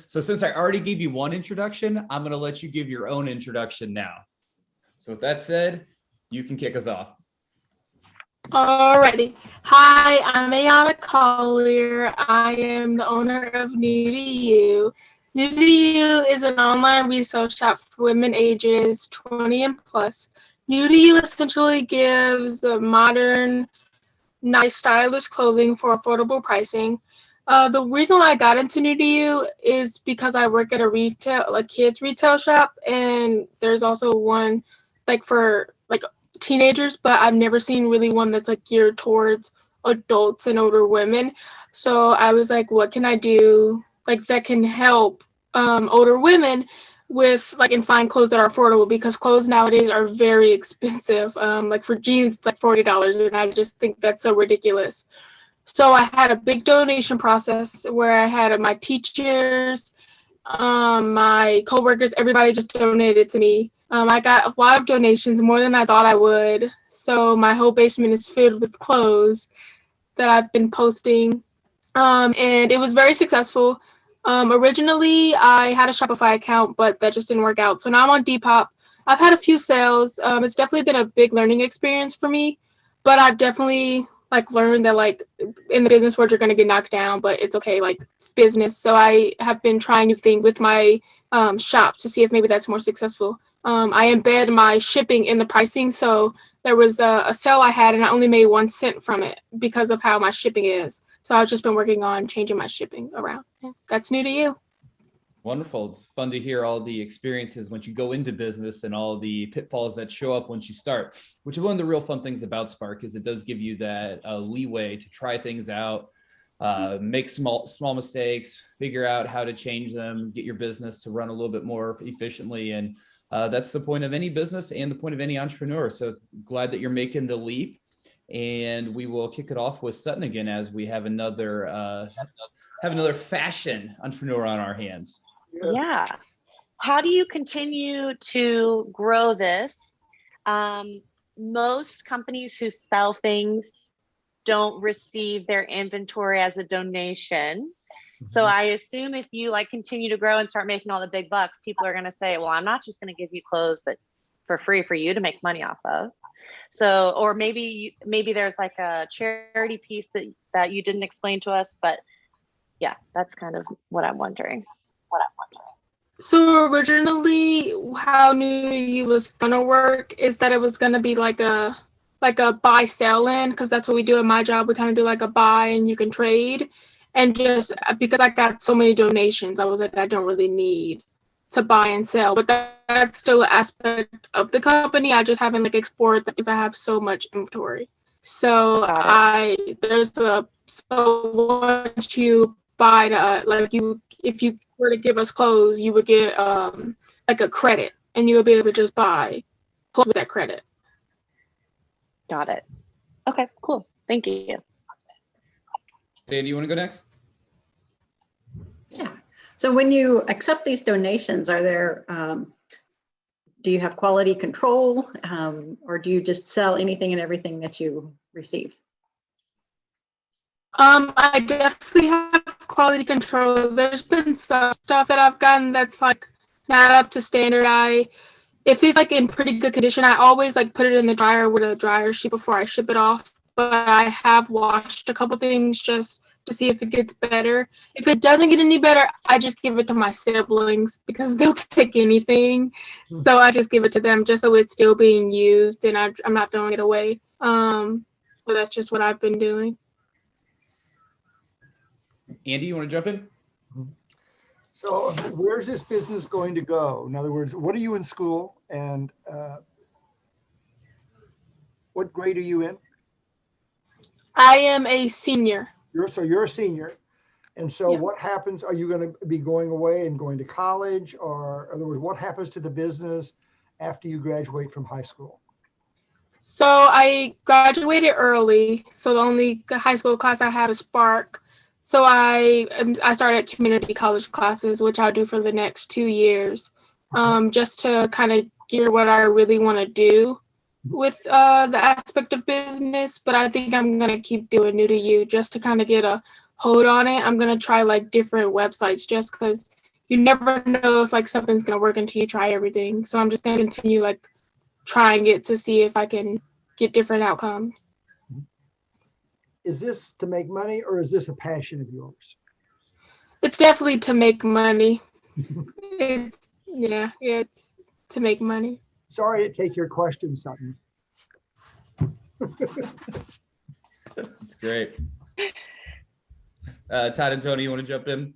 So since I already gave you one introduction, I'm going to let you give your own introduction now. So with that said, you can kick us off. Alrighty. Hi, I'm Ayana Collier. I am the owner of New to You. New to You is an online resale shop for women ages 20 and plus. New to You essentially gives modern, nice, stylish clothing for affordable pricing. The reason why I got into New to You is because I work at a kids retail shop, and there's also one for teenagers, but I've never seen really one that's geared towards adults and older women. So I was like, what can I do that can help older women with and find clothes that are affordable, because clothes nowadays are very expensive. For jeans, it's $40, and I just think that's so ridiculous. So I had a big donation process where I had my teachers, my coworkers, everybody just donated to me. I got a lot of donations, more than I thought I would. So my whole basement is filled with clothes that I've been posting. And it was very successful. Originally, I had a Shopify account, but that just didn't work out. So now I'm on Depop. I've had a few sales. It's definitely been a big learning experience for me, but I've definitely learned that in the business world, you're going to get knocked down, but it's okay. It's business. So I have been trying new things with my shop to see if maybe that's more successful. I embed my shipping in the pricing. So there was a sale I had and I only made 1 cent from it because of how my shipping is. So I've just been working on changing my shipping around. That's New to You. Wonderful. It's fun to hear all the experiences once you go into business and all the pitfalls that show up once you start, which is one of the real fun things about Spark is it does give you that leeway to try things out, make small mistakes, figure out how to change them, get your business to run a little bit more efficiently. And That's the point of any business and the point of any entrepreneur. So glad that you're making the leap. And we will kick it off with Sutton again as we have another fashion entrepreneur on our hands. Yeah. How do you continue to grow this? Most companies who sell things don't receive their inventory as a donation. So I assume if you like continue to grow and start making all the big bucks, people are going to say, well, I'm not just going to give you clothes that for free for you to make money off of. So, or maybe there's like a charity piece that you didn't explain to us, but yeah, that's kind of what I'm wondering. So originally how New to You was gonna work is that it was gonna be like a buy sell in, because that's what we do at my job. We kind of do like a buy and you can trade. And just because I got so many donations, I was like, I don't really need to buy and sell. But that's still an aspect of the company. I just haven't like explored that because I have so much inventory. So once you buy if you were to give us clothes, you would get like a credit, and you would be able to just buy clothes with that credit. Got it. Okay, cool. Thank you. Dan, do you want to go next? Yeah. So when you accept these donations, are there, do you have quality control, or do you just sell anything and everything that you receive? I definitely have quality control. There's been some stuff that I've gotten that's like not up to standard. If it's like in pretty good condition, I always like put it in the dryer with a dryer sheet before I ship it off. But I have washed a couple things just to see if it gets better. If it doesn't get any better, I just give it to my siblings because they'll take anything. So I just give it to them just so it's still being used and I'm not throwing it away. So that's just what I've been doing. Andy, you want to jump in? So where's this business going to go? In other words, what are you in school, and what grade are you in? I am a senior. You're a senior. And so what happens? Are you going to be going away and going to college, or in other words, what happens to the business after you graduate from high school? So I graduated early. So the only high school class I have is Spark. So I started community college classes, which I'll do for the next 2 years, just to kind of gear what I really want to do with the aspect of business. But I think I'm going to keep doing New to You just to kind of get a hold on it. I'm going to try like different websites just because you never know if like something's going to work until you try everything. So I'm just going to continue like trying it to see if I can get different outcomes. Is this to make money, or is this a passion of yours? It's definitely to make money. It's to make money. Sorry to take your question, Sutton. That's great. Todd and Tony, you want to jump in?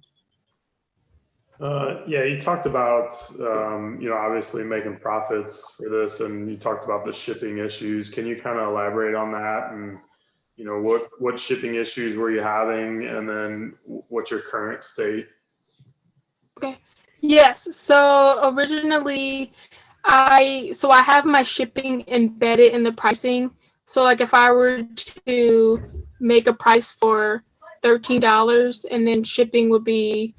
Yeah, you talked about, obviously making profits for this, and you talked about the shipping issues. Can you kind of elaborate on that, and what shipping issues were you having, and then what's your current state? Okay. Yes. So originally, I have my shipping embedded in the pricing. So like if I were to make a price for $13, and then shipping would be,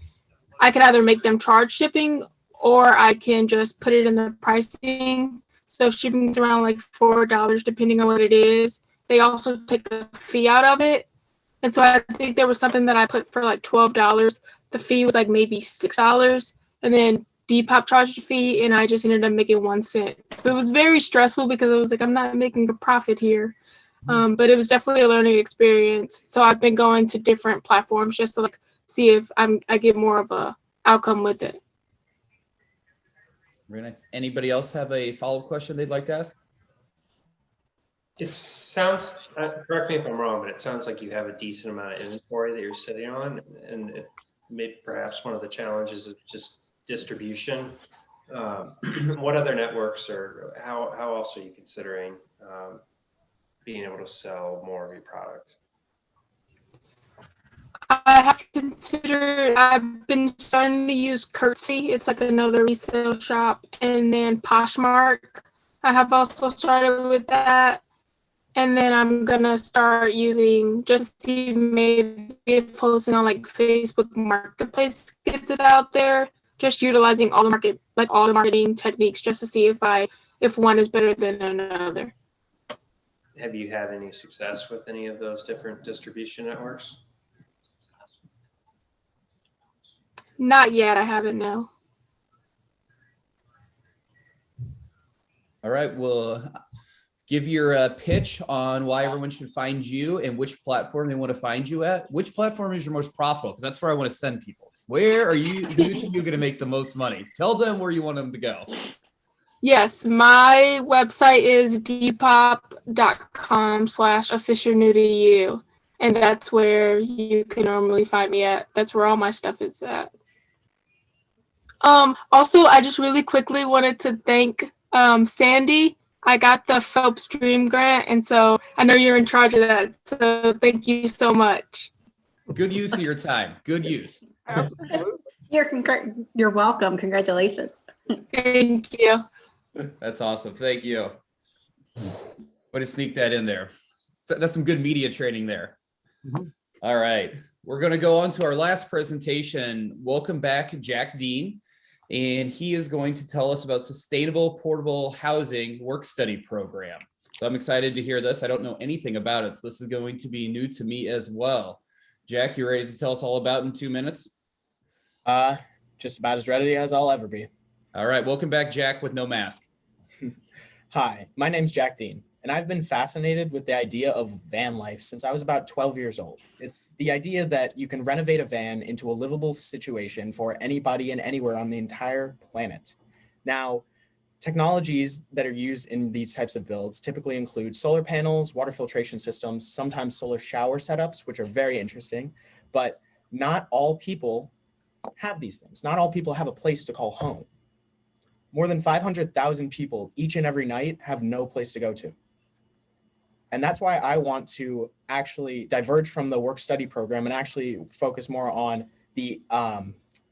I could either make them charge shipping, or I can just put it in the pricing. So if shipping's around like $4, depending on what it is, they also take a fee out of it. And so I think there was something that I put for like $12. The fee was like maybe $6. And then Depop charged a fee, and I just ended up making 1 cent. So it was very stressful because I was like, I'm not making a profit here. But it was definitely a learning experience. So I've been going to different platforms just to like see if I get more of a outcome with it. Very nice. Anybody else have a follow-up question they'd like to ask? It sounds, correct me if I'm wrong, but it sounds like you have a decent amount of inventory that you're sitting on, and maybe perhaps one of the challenges is just distribution. What other networks, or how else are you considering being able to sell more of your product? I have I've been starting to use Curtsy. It's like another resale shop. And then Poshmark. I have also started with that. And then I'm gonna start using just see maybe if posting on like Facebook Marketplace gets it out there. Just utilizing all the marketing techniques just to see if one is better than another. Have you had any success with any of those different distribution networks? Not yet, I haven't, no. All right, well, give your pitch on why everyone should find you and which platform they want to find you at. Which platform is your most profitable? Because that's where I want to send people. Where are you going to make the most money? Tell them where you want them to go. Yes, my website is depop.com/officialnewtoyou. And that's where you can normally find me at. That's where all my stuff is at. Also, I just really quickly wanted to thank Sandy. I got the Phelps Dream Grant, and so I know you're in charge of that. So thank you so much. Good use of your time. Good use. You're welcome. Congratulations. Thank you. That's awesome. Thank you. Way to sneak that in there. That's some good media training there. All right. We're going to go on to our last presentation. Welcome back, Jack Dean. And he is going to tell us about Sustainable Portable Housing Work Study Program. So I'm excited to hear this. I don't know anything about it, so this is going to be new to me as well. Jack, you ready to tell us all about in 2 minutes? Just about as ready as I'll ever be. All right. Welcome back, Jack, with no mask. Hi, my name's Jack Dean, and I've been fascinated with the idea of van life since I was about 12 years old. It's the idea that you can renovate a van into a livable situation for anybody and anywhere on the entire planet. Now, technologies that are used in these types of builds typically include solar panels, water filtration systems, sometimes solar shower setups, which are very interesting, but not all people have these things. Not all people have a place to call home. More than 500,000 people each and every night have no place to go to. And that's why I want to actually diverge from the work study program and actually focus more on the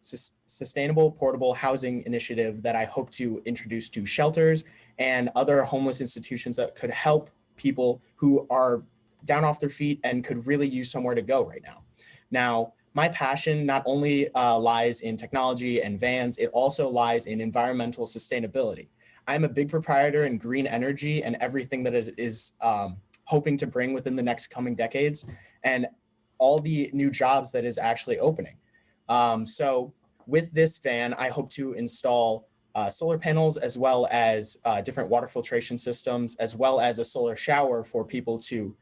Sustainable Portable Housing Initiative that I hope to introduce to shelters and other homeless institutions that could help people who are down off their feet and could really use somewhere to go right now. Now, my passion not only lies in technology and vans, it also lies in environmental sustainability. I'm a big proprietor in green energy and everything that it is hoping to bring within the next coming decades and all the new jobs that is actually opening. So with this van, I hope to install solar panels as well as different water filtration systems, as well as a solar shower for people to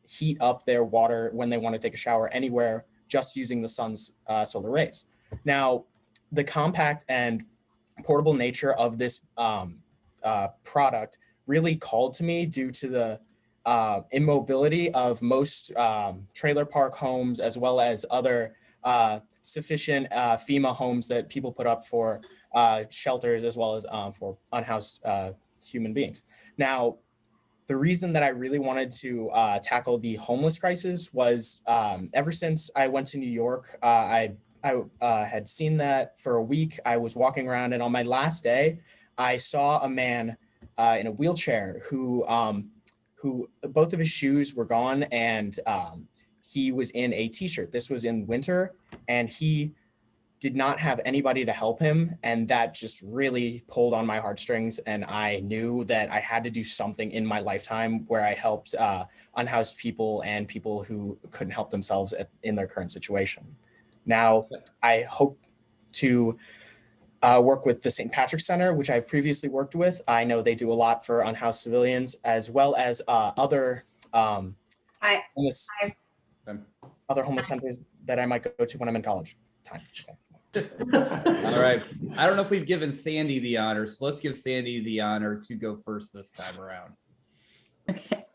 heat up their water when they want to take a shower anywhere, just using the sun's solar rays. Now, the compact and portable nature of this product really called to me due to the immobility of most trailer park homes, as well as other sufficient FEMA homes that people put up for shelters, as well as for unhoused human beings. Now, the reason that I really wanted to tackle the homeless crisis was ever since I went to New York, I had seen that for a week. I was walking around, and on my last day, I saw a man in a wheelchair who both of his shoes were gone, and he was in a t-shirt. This was in winter, and he did not have anybody to help him. And that just really pulled on my heartstrings. And I knew that I had to do something in my lifetime where I helped unhoused people and people who couldn't help themselves in their current situation. Now, I hope to work with the St. Patrick's Center, which I've previously worked with. I know they do a lot for unhoused civilians, as well as other homeless centers that I might go to when I'm in college. Time. All right. I don't know if we've given Sandy the honor, so let's give Sandy the honor to go first this time around. Okay.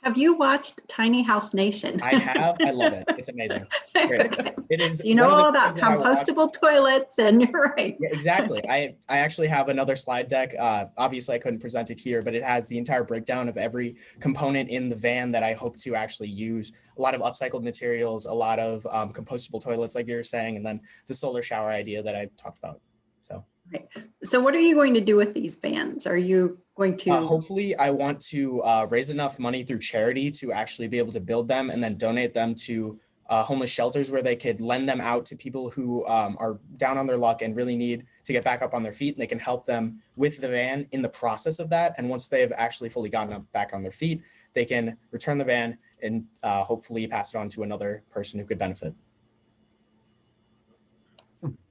Have you watched Tiny House Nation? I have. I love it. It's amazing. Great. It is. You know one of the all about things that I watch. compostable toilets, and you're right. Yeah, exactly. I actually have another slide deck. Obviously, I couldn't present it here, but it has the entire breakdown of every component in the van that I hope to actually use. A lot of upcycled materials, a lot of compostable toilets, like you were saying, and then the solar shower idea that I talked about. So. Right. So what are you going to do with these vans? Are you going to? Hopefully, I want to raise enough money through charity to actually be able to build them and then donate them to homeless shelters where they could lend them out to people who are down on their luck and really need to get back up on their feet. And they can help them with the van in the process of that. And once they've actually fully gotten up back on their feet, they can return the van and hopefully pass it on to another person who could benefit.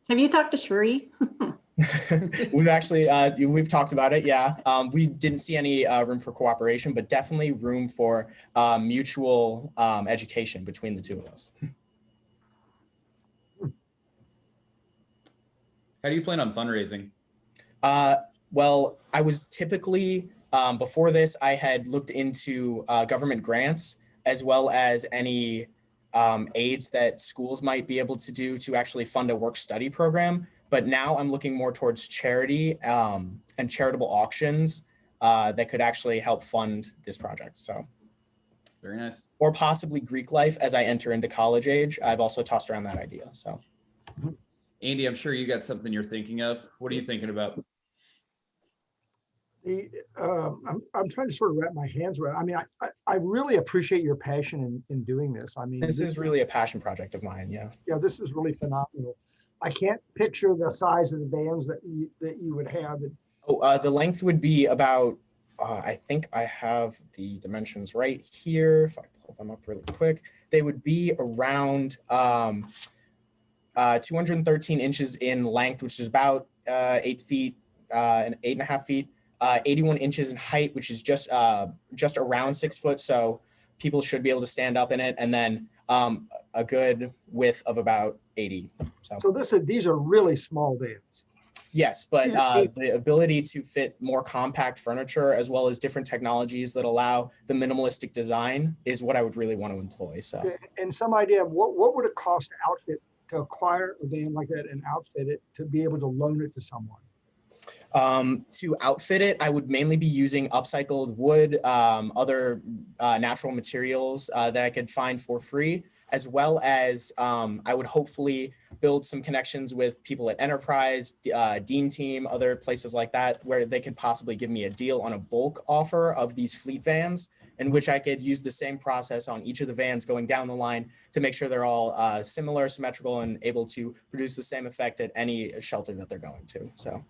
Have you talked to Sheree? We've actually, we've talked about it. Yeah. We didn't see any room for cooperation, but definitely room for mutual education between the two of us. How do you plan on fundraising? Well, I was typically, before this, I had looked into government grants as well as any aids that schools might be able to do to actually fund a work-study program. But now I'm looking more towards charity and charitable auctions that could actually help fund this project. So very nice. Or possibly Greek life as I enter into college age. I've also tossed around that idea. So Andy, I'm sure you got something you're thinking of. What are you thinking about? I'm trying to sort of wrap my hands around. I mean, I really appreciate your passion in doing this. I mean, this is really a passion project of mine. Yeah. Yeah, this is really phenomenal. I can't picture the size of the vans that you would have. Oh, the length would be about, I think I have the dimensions right here. If I pull them up really quick, they would be around 213 inches in length, which is about 8 feet and 8.5 feet. 81 inches in height, which is just around 6 foot. So people should be able to stand up in it. And then a good width of about 80. So these are really small vans. Yes, but the ability to fit more compact furniture as well as different technologies that allow the minimalistic design is what I would really want to employ. So, and some idea of what would it cost to outfit, to acquire a van like that and outfit it to be able to loan it to someone? To outfit it, I would mainly be using upcycled wood, other natural materials that I could find for free, as well as I would hopefully build some connections with people at Enterprise, Dean Team, other places like that, where they could possibly give me a deal on a bulk offer of these fleet vans, in which I could use the same process on each of the vans going down the line to make sure they're all similar, symmetrical, and able to produce the same effect at any shelter that they're going to. So.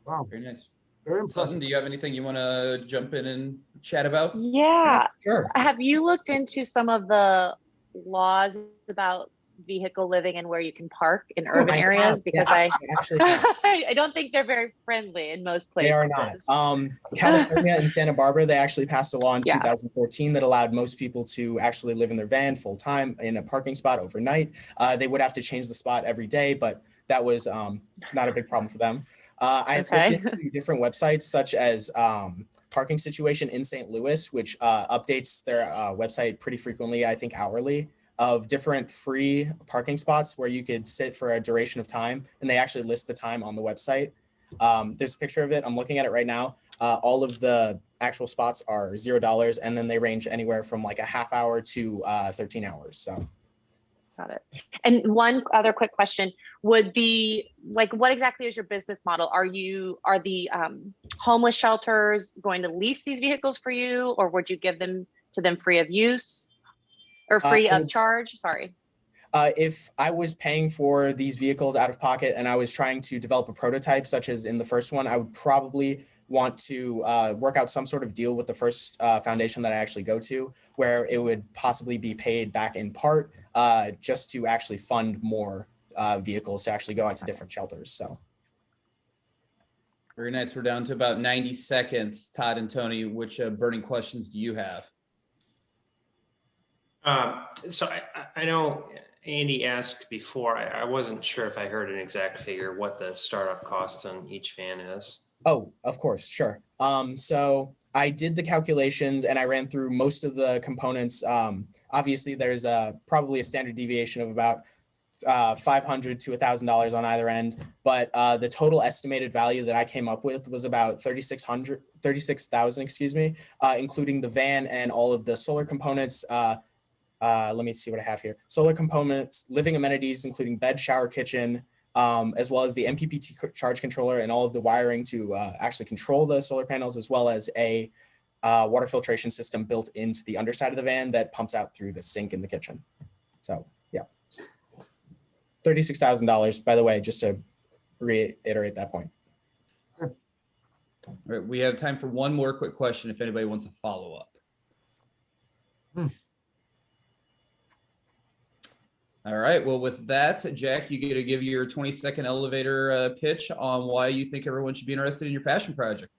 Wow. Very nice. Very impressive. Sutton, do you have anything you want to jump in and chat about? Yeah. Sure. Have you looked into some of the laws about vehicle living and where you can park in urban areas? Because yes, I actually I don't think they're very friendly in most places. They are not. California and Santa Barbara, they actually passed a law in 2014 that allowed most people to actually live in their van full time in a parking spot overnight. They would have to change the spot every day, but that was not a big problem for them. I've looked into different websites such as Parking Situation in St. Louis, which updates their website pretty frequently, I think hourly, of different free parking spots where you could sit for a duration of time, and they actually list the time on the website. There's a picture of it. I'm looking at it right now. All of the actual spots are $0, and then they range anywhere from like a half hour to 13 hours. So. Got it. And one other quick question would be, like, what exactly is your business model? Are the homeless shelters going to lease these vehicles for you, or would you give them to them free of use or free of charge? Sorry. If I was paying for these vehicles out of pocket and I was trying to develop a prototype, such as in the first one, I would probably want to work out some sort of deal with the first foundation that I actually go to, where it would possibly be paid back in part just to actually fund more vehicles to actually go out to different shelters. So. Very nice. We're down to about 90 seconds. Todd and Tony, which burning questions do you have? So I know Andy asked before, I wasn't sure if I heard an exact figure what the startup cost on each van is. Oh, of course, sure. So I did the calculations and I ran through most of the components. Obviously, there's probably a standard deviation of about $500 to $1,000 on either end, but the total estimated value that I came up with was about 36,000, excuse me, including the van and all of the solar components. Let me see what I have here. Solar components, living amenities, including bed, shower, kitchen, as well as the MPPT charge controller and all of the wiring to actually control the solar panels, as well as a water filtration system built into the underside of the van that pumps out through the sink in the kitchen. So yeah, $36,000, by the way, just to reiterate that point. All right, we have time for one more quick question if anybody wants a follow-up. All right, well, with that, Jack, you get to give your 20-second elevator pitch on why you think everyone should be interested in your passion project.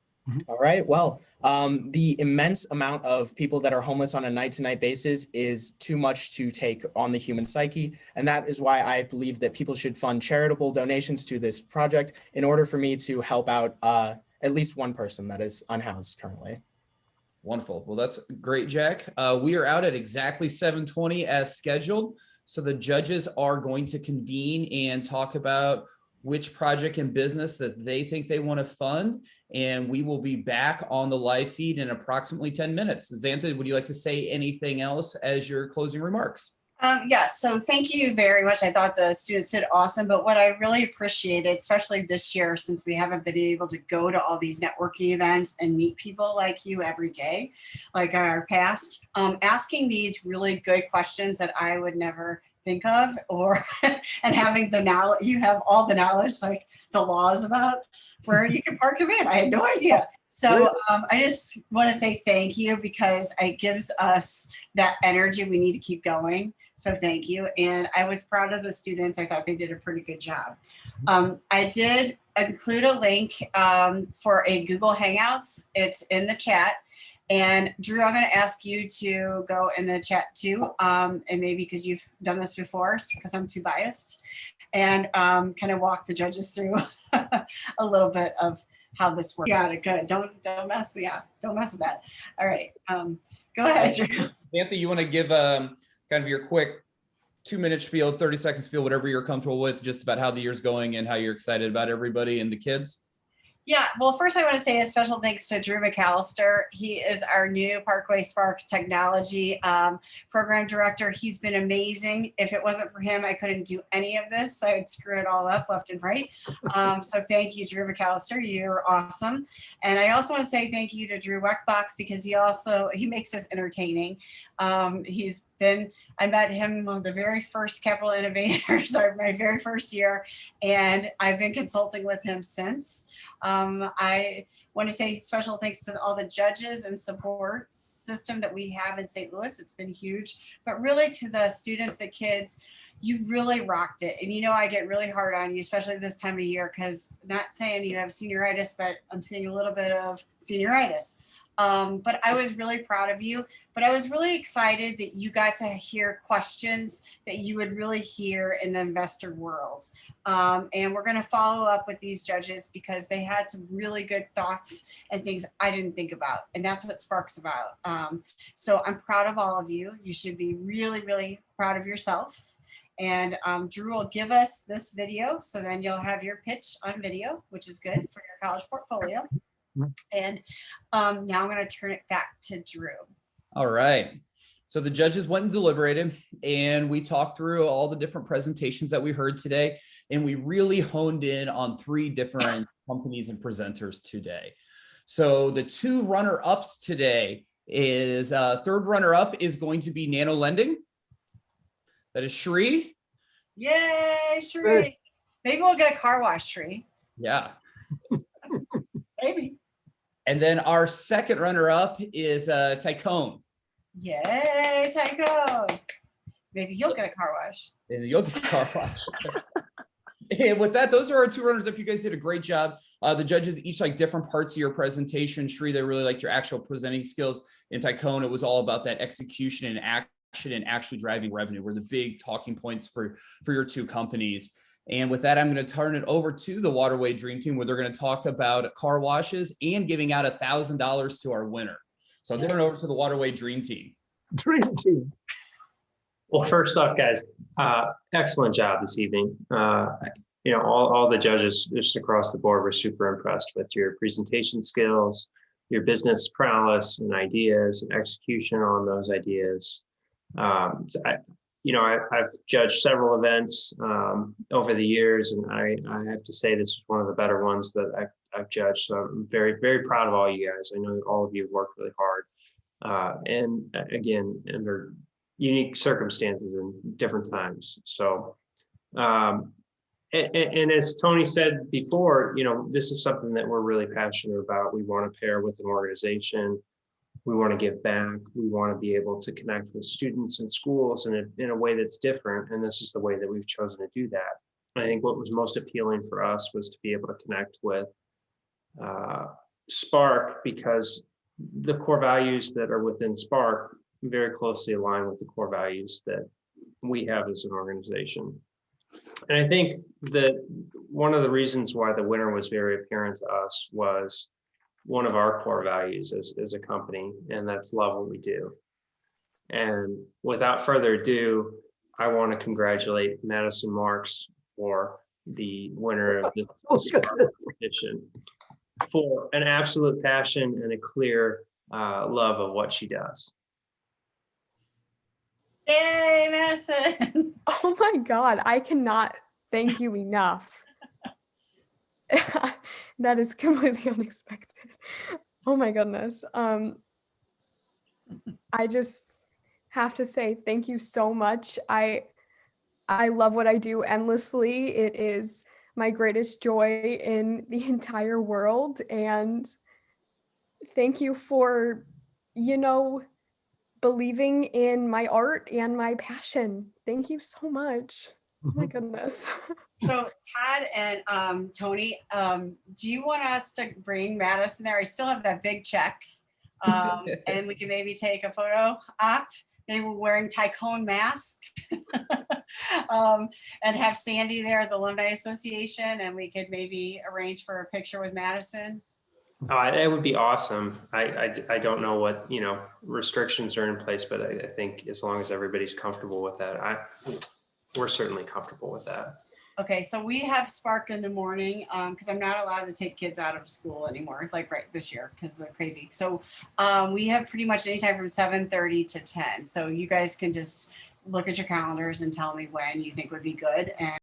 All right. Well, the immense amount of people that are homeless on a night-to-night basis is too much to take on the human psyche. And that is why I believe that people should fund charitable donations to this project in order for me to help out at least one person that is unhoused currently. Wonderful. Well, that's great, Jack. We are out at exactly 7:20 as scheduled. So the judges are going to convene and talk about which project and business that they think they want to fund. And we will be back on the live feed in approximately 10 minutes. Xantha, would you like to say anything else as your closing remarks? Yes, so thank you very much. I thought the students did awesome, but what I really appreciated, especially this year, since we haven't been able to go to all these networking events and meet people like you every day, like our past, asking these really good questions that I would never think of, or and having the knowledge, you have all the knowledge, like the laws about where you can park your van. I had no idea. So I just want to say thank you, because it gives us that energy we need to keep going. So thank you. And I was proud of the students. I thought they did a pretty good job. I did include a link for a Google Hangouts. It's in the chat. And Drew, I'm going to ask you to go in the chat too. And maybe because you've done this before, because I'm too biased, and kind of walk the judges through a little bit of how this works. Got it. Good. Don't mess. Yeah. Don't mess with that. All right. Go ahead, Drew. Xantha, you want to give kind of your quick 2-minute spiel, 30-second spiel, whatever you're comfortable with, just about how the year's going and how you're excited about everybody and the kids? Yeah, well, first I want to say a special thanks to Drew McAllister. He is our new Parkway Spark Technology Program Director. He's been amazing. If it wasn't for him, I couldn't do any of this. I'd screw it all up left and right. So thank you, Drew McAllister. You're awesome. And I also want to say thank you to Drew Weckbach, because he makes us entertaining. I met him on the very first Capital Innovators, my very first year, and I've been consulting with him since. I want to say special thanks to all the judges and support system that we have in St. Louis. It's been huge, but really to the students, the kids, you really rocked it. And you know, I get really hard on you, especially this time of year, because not saying you have senioritis, but I'm seeing a little bit of senioritis. But I was really proud of you, but I was really excited that you got to hear questions that you would really hear in the investor world. And we're going to follow up with these judges, because they had some really good thoughts and things I didn't think about. And that's what Spark's about. So I'm proud of all of you. You should be really, really proud of yourself. And Drew will give us this video, so then you'll have your pitch on video, which is good for your college portfolio. And now I'm going to turn it back to Drew. All right. So the judges went and deliberated, and we talked through all the different presentations that we heard today, and we really honed in on 3 different companies and presenters today. So the 2 runner-ups today is third runner-up is going to be Nano Lending. That is Shri. Yay, Shri. Maybe we'll get a car wash, Shri. Yeah. Maybe. And then our second runner-up is Tycone. Yay, Tycone. Maybe you'll get a car wash. And you'll get a car wash. And with that, those are our 2 runners-up. You guys did a great job. The judges each like different parts of your presentation. Shri, they really liked your actual presenting skills. In Tycone, it was all about that execution and action and actually driving revenue were the big talking points for your 2 companies. And with that, I'm going to turn it over to the Waterway Dream Team, where they're going to talk about car washes and giving out $1,000 to our winner. So I'll turn it over to the Waterway Dream Team. Dream team. Well, first off, guys, excellent job this evening. All the judges just across the board were super impressed with your presentation skills, your business prowess and ideas and execution on those ideas. I've judged several events over the years, and I have to say this is one of the better ones that I've judged. So I'm very, very proud of all you guys. I know all of you have worked really hard, and again, under unique circumstances and different times. So, and as Tony said before, this is something that we're really passionate about. We want to pair with an organization. We want to give back. We want to be able to connect with students and schools in a way that's different. And this is the way that we've chosen to do that. I think what was most appealing for us was to be able to connect with Spark, because the core values that are within Spark very closely align with the core values that we have as an organization. And I think that one of the reasons why the winner was very apparent to us was one of our core values as a company, and that's love what we do. And without further ado, I want to congratulate Madison Marks for the winner of the competition, for an absolute passion and a clear love of what she does. Yay, Madison. Oh my God, I cannot thank you enough. That is completely unexpected. Oh my goodness. I just have to say thank you so much. I love what I do endlessly. It is my greatest joy in the entire world. And thank you for, believing in my art and my passion. Thank you so much. Oh my goodness. So Todd and Tony, do you want us to bring Madison there? I still have that big check. And we can maybe take a photo op, maybe we're wearing Tycoon mask. And have Sandy there at the Alumni Association, and we could maybe arrange for a picture with Madison. Oh, that would be awesome. I don't know what, restrictions are in place, but I think as long as everybody's comfortable with that, we're certainly comfortable with that. Okay, so we have Spark in the morning because I'm not allowed to take kids out of school anymore, like right this year, because they're crazy. So we have pretty much anytime from 7:30 to 10. So you guys can just look at your calendars and tell me when you think would be good. And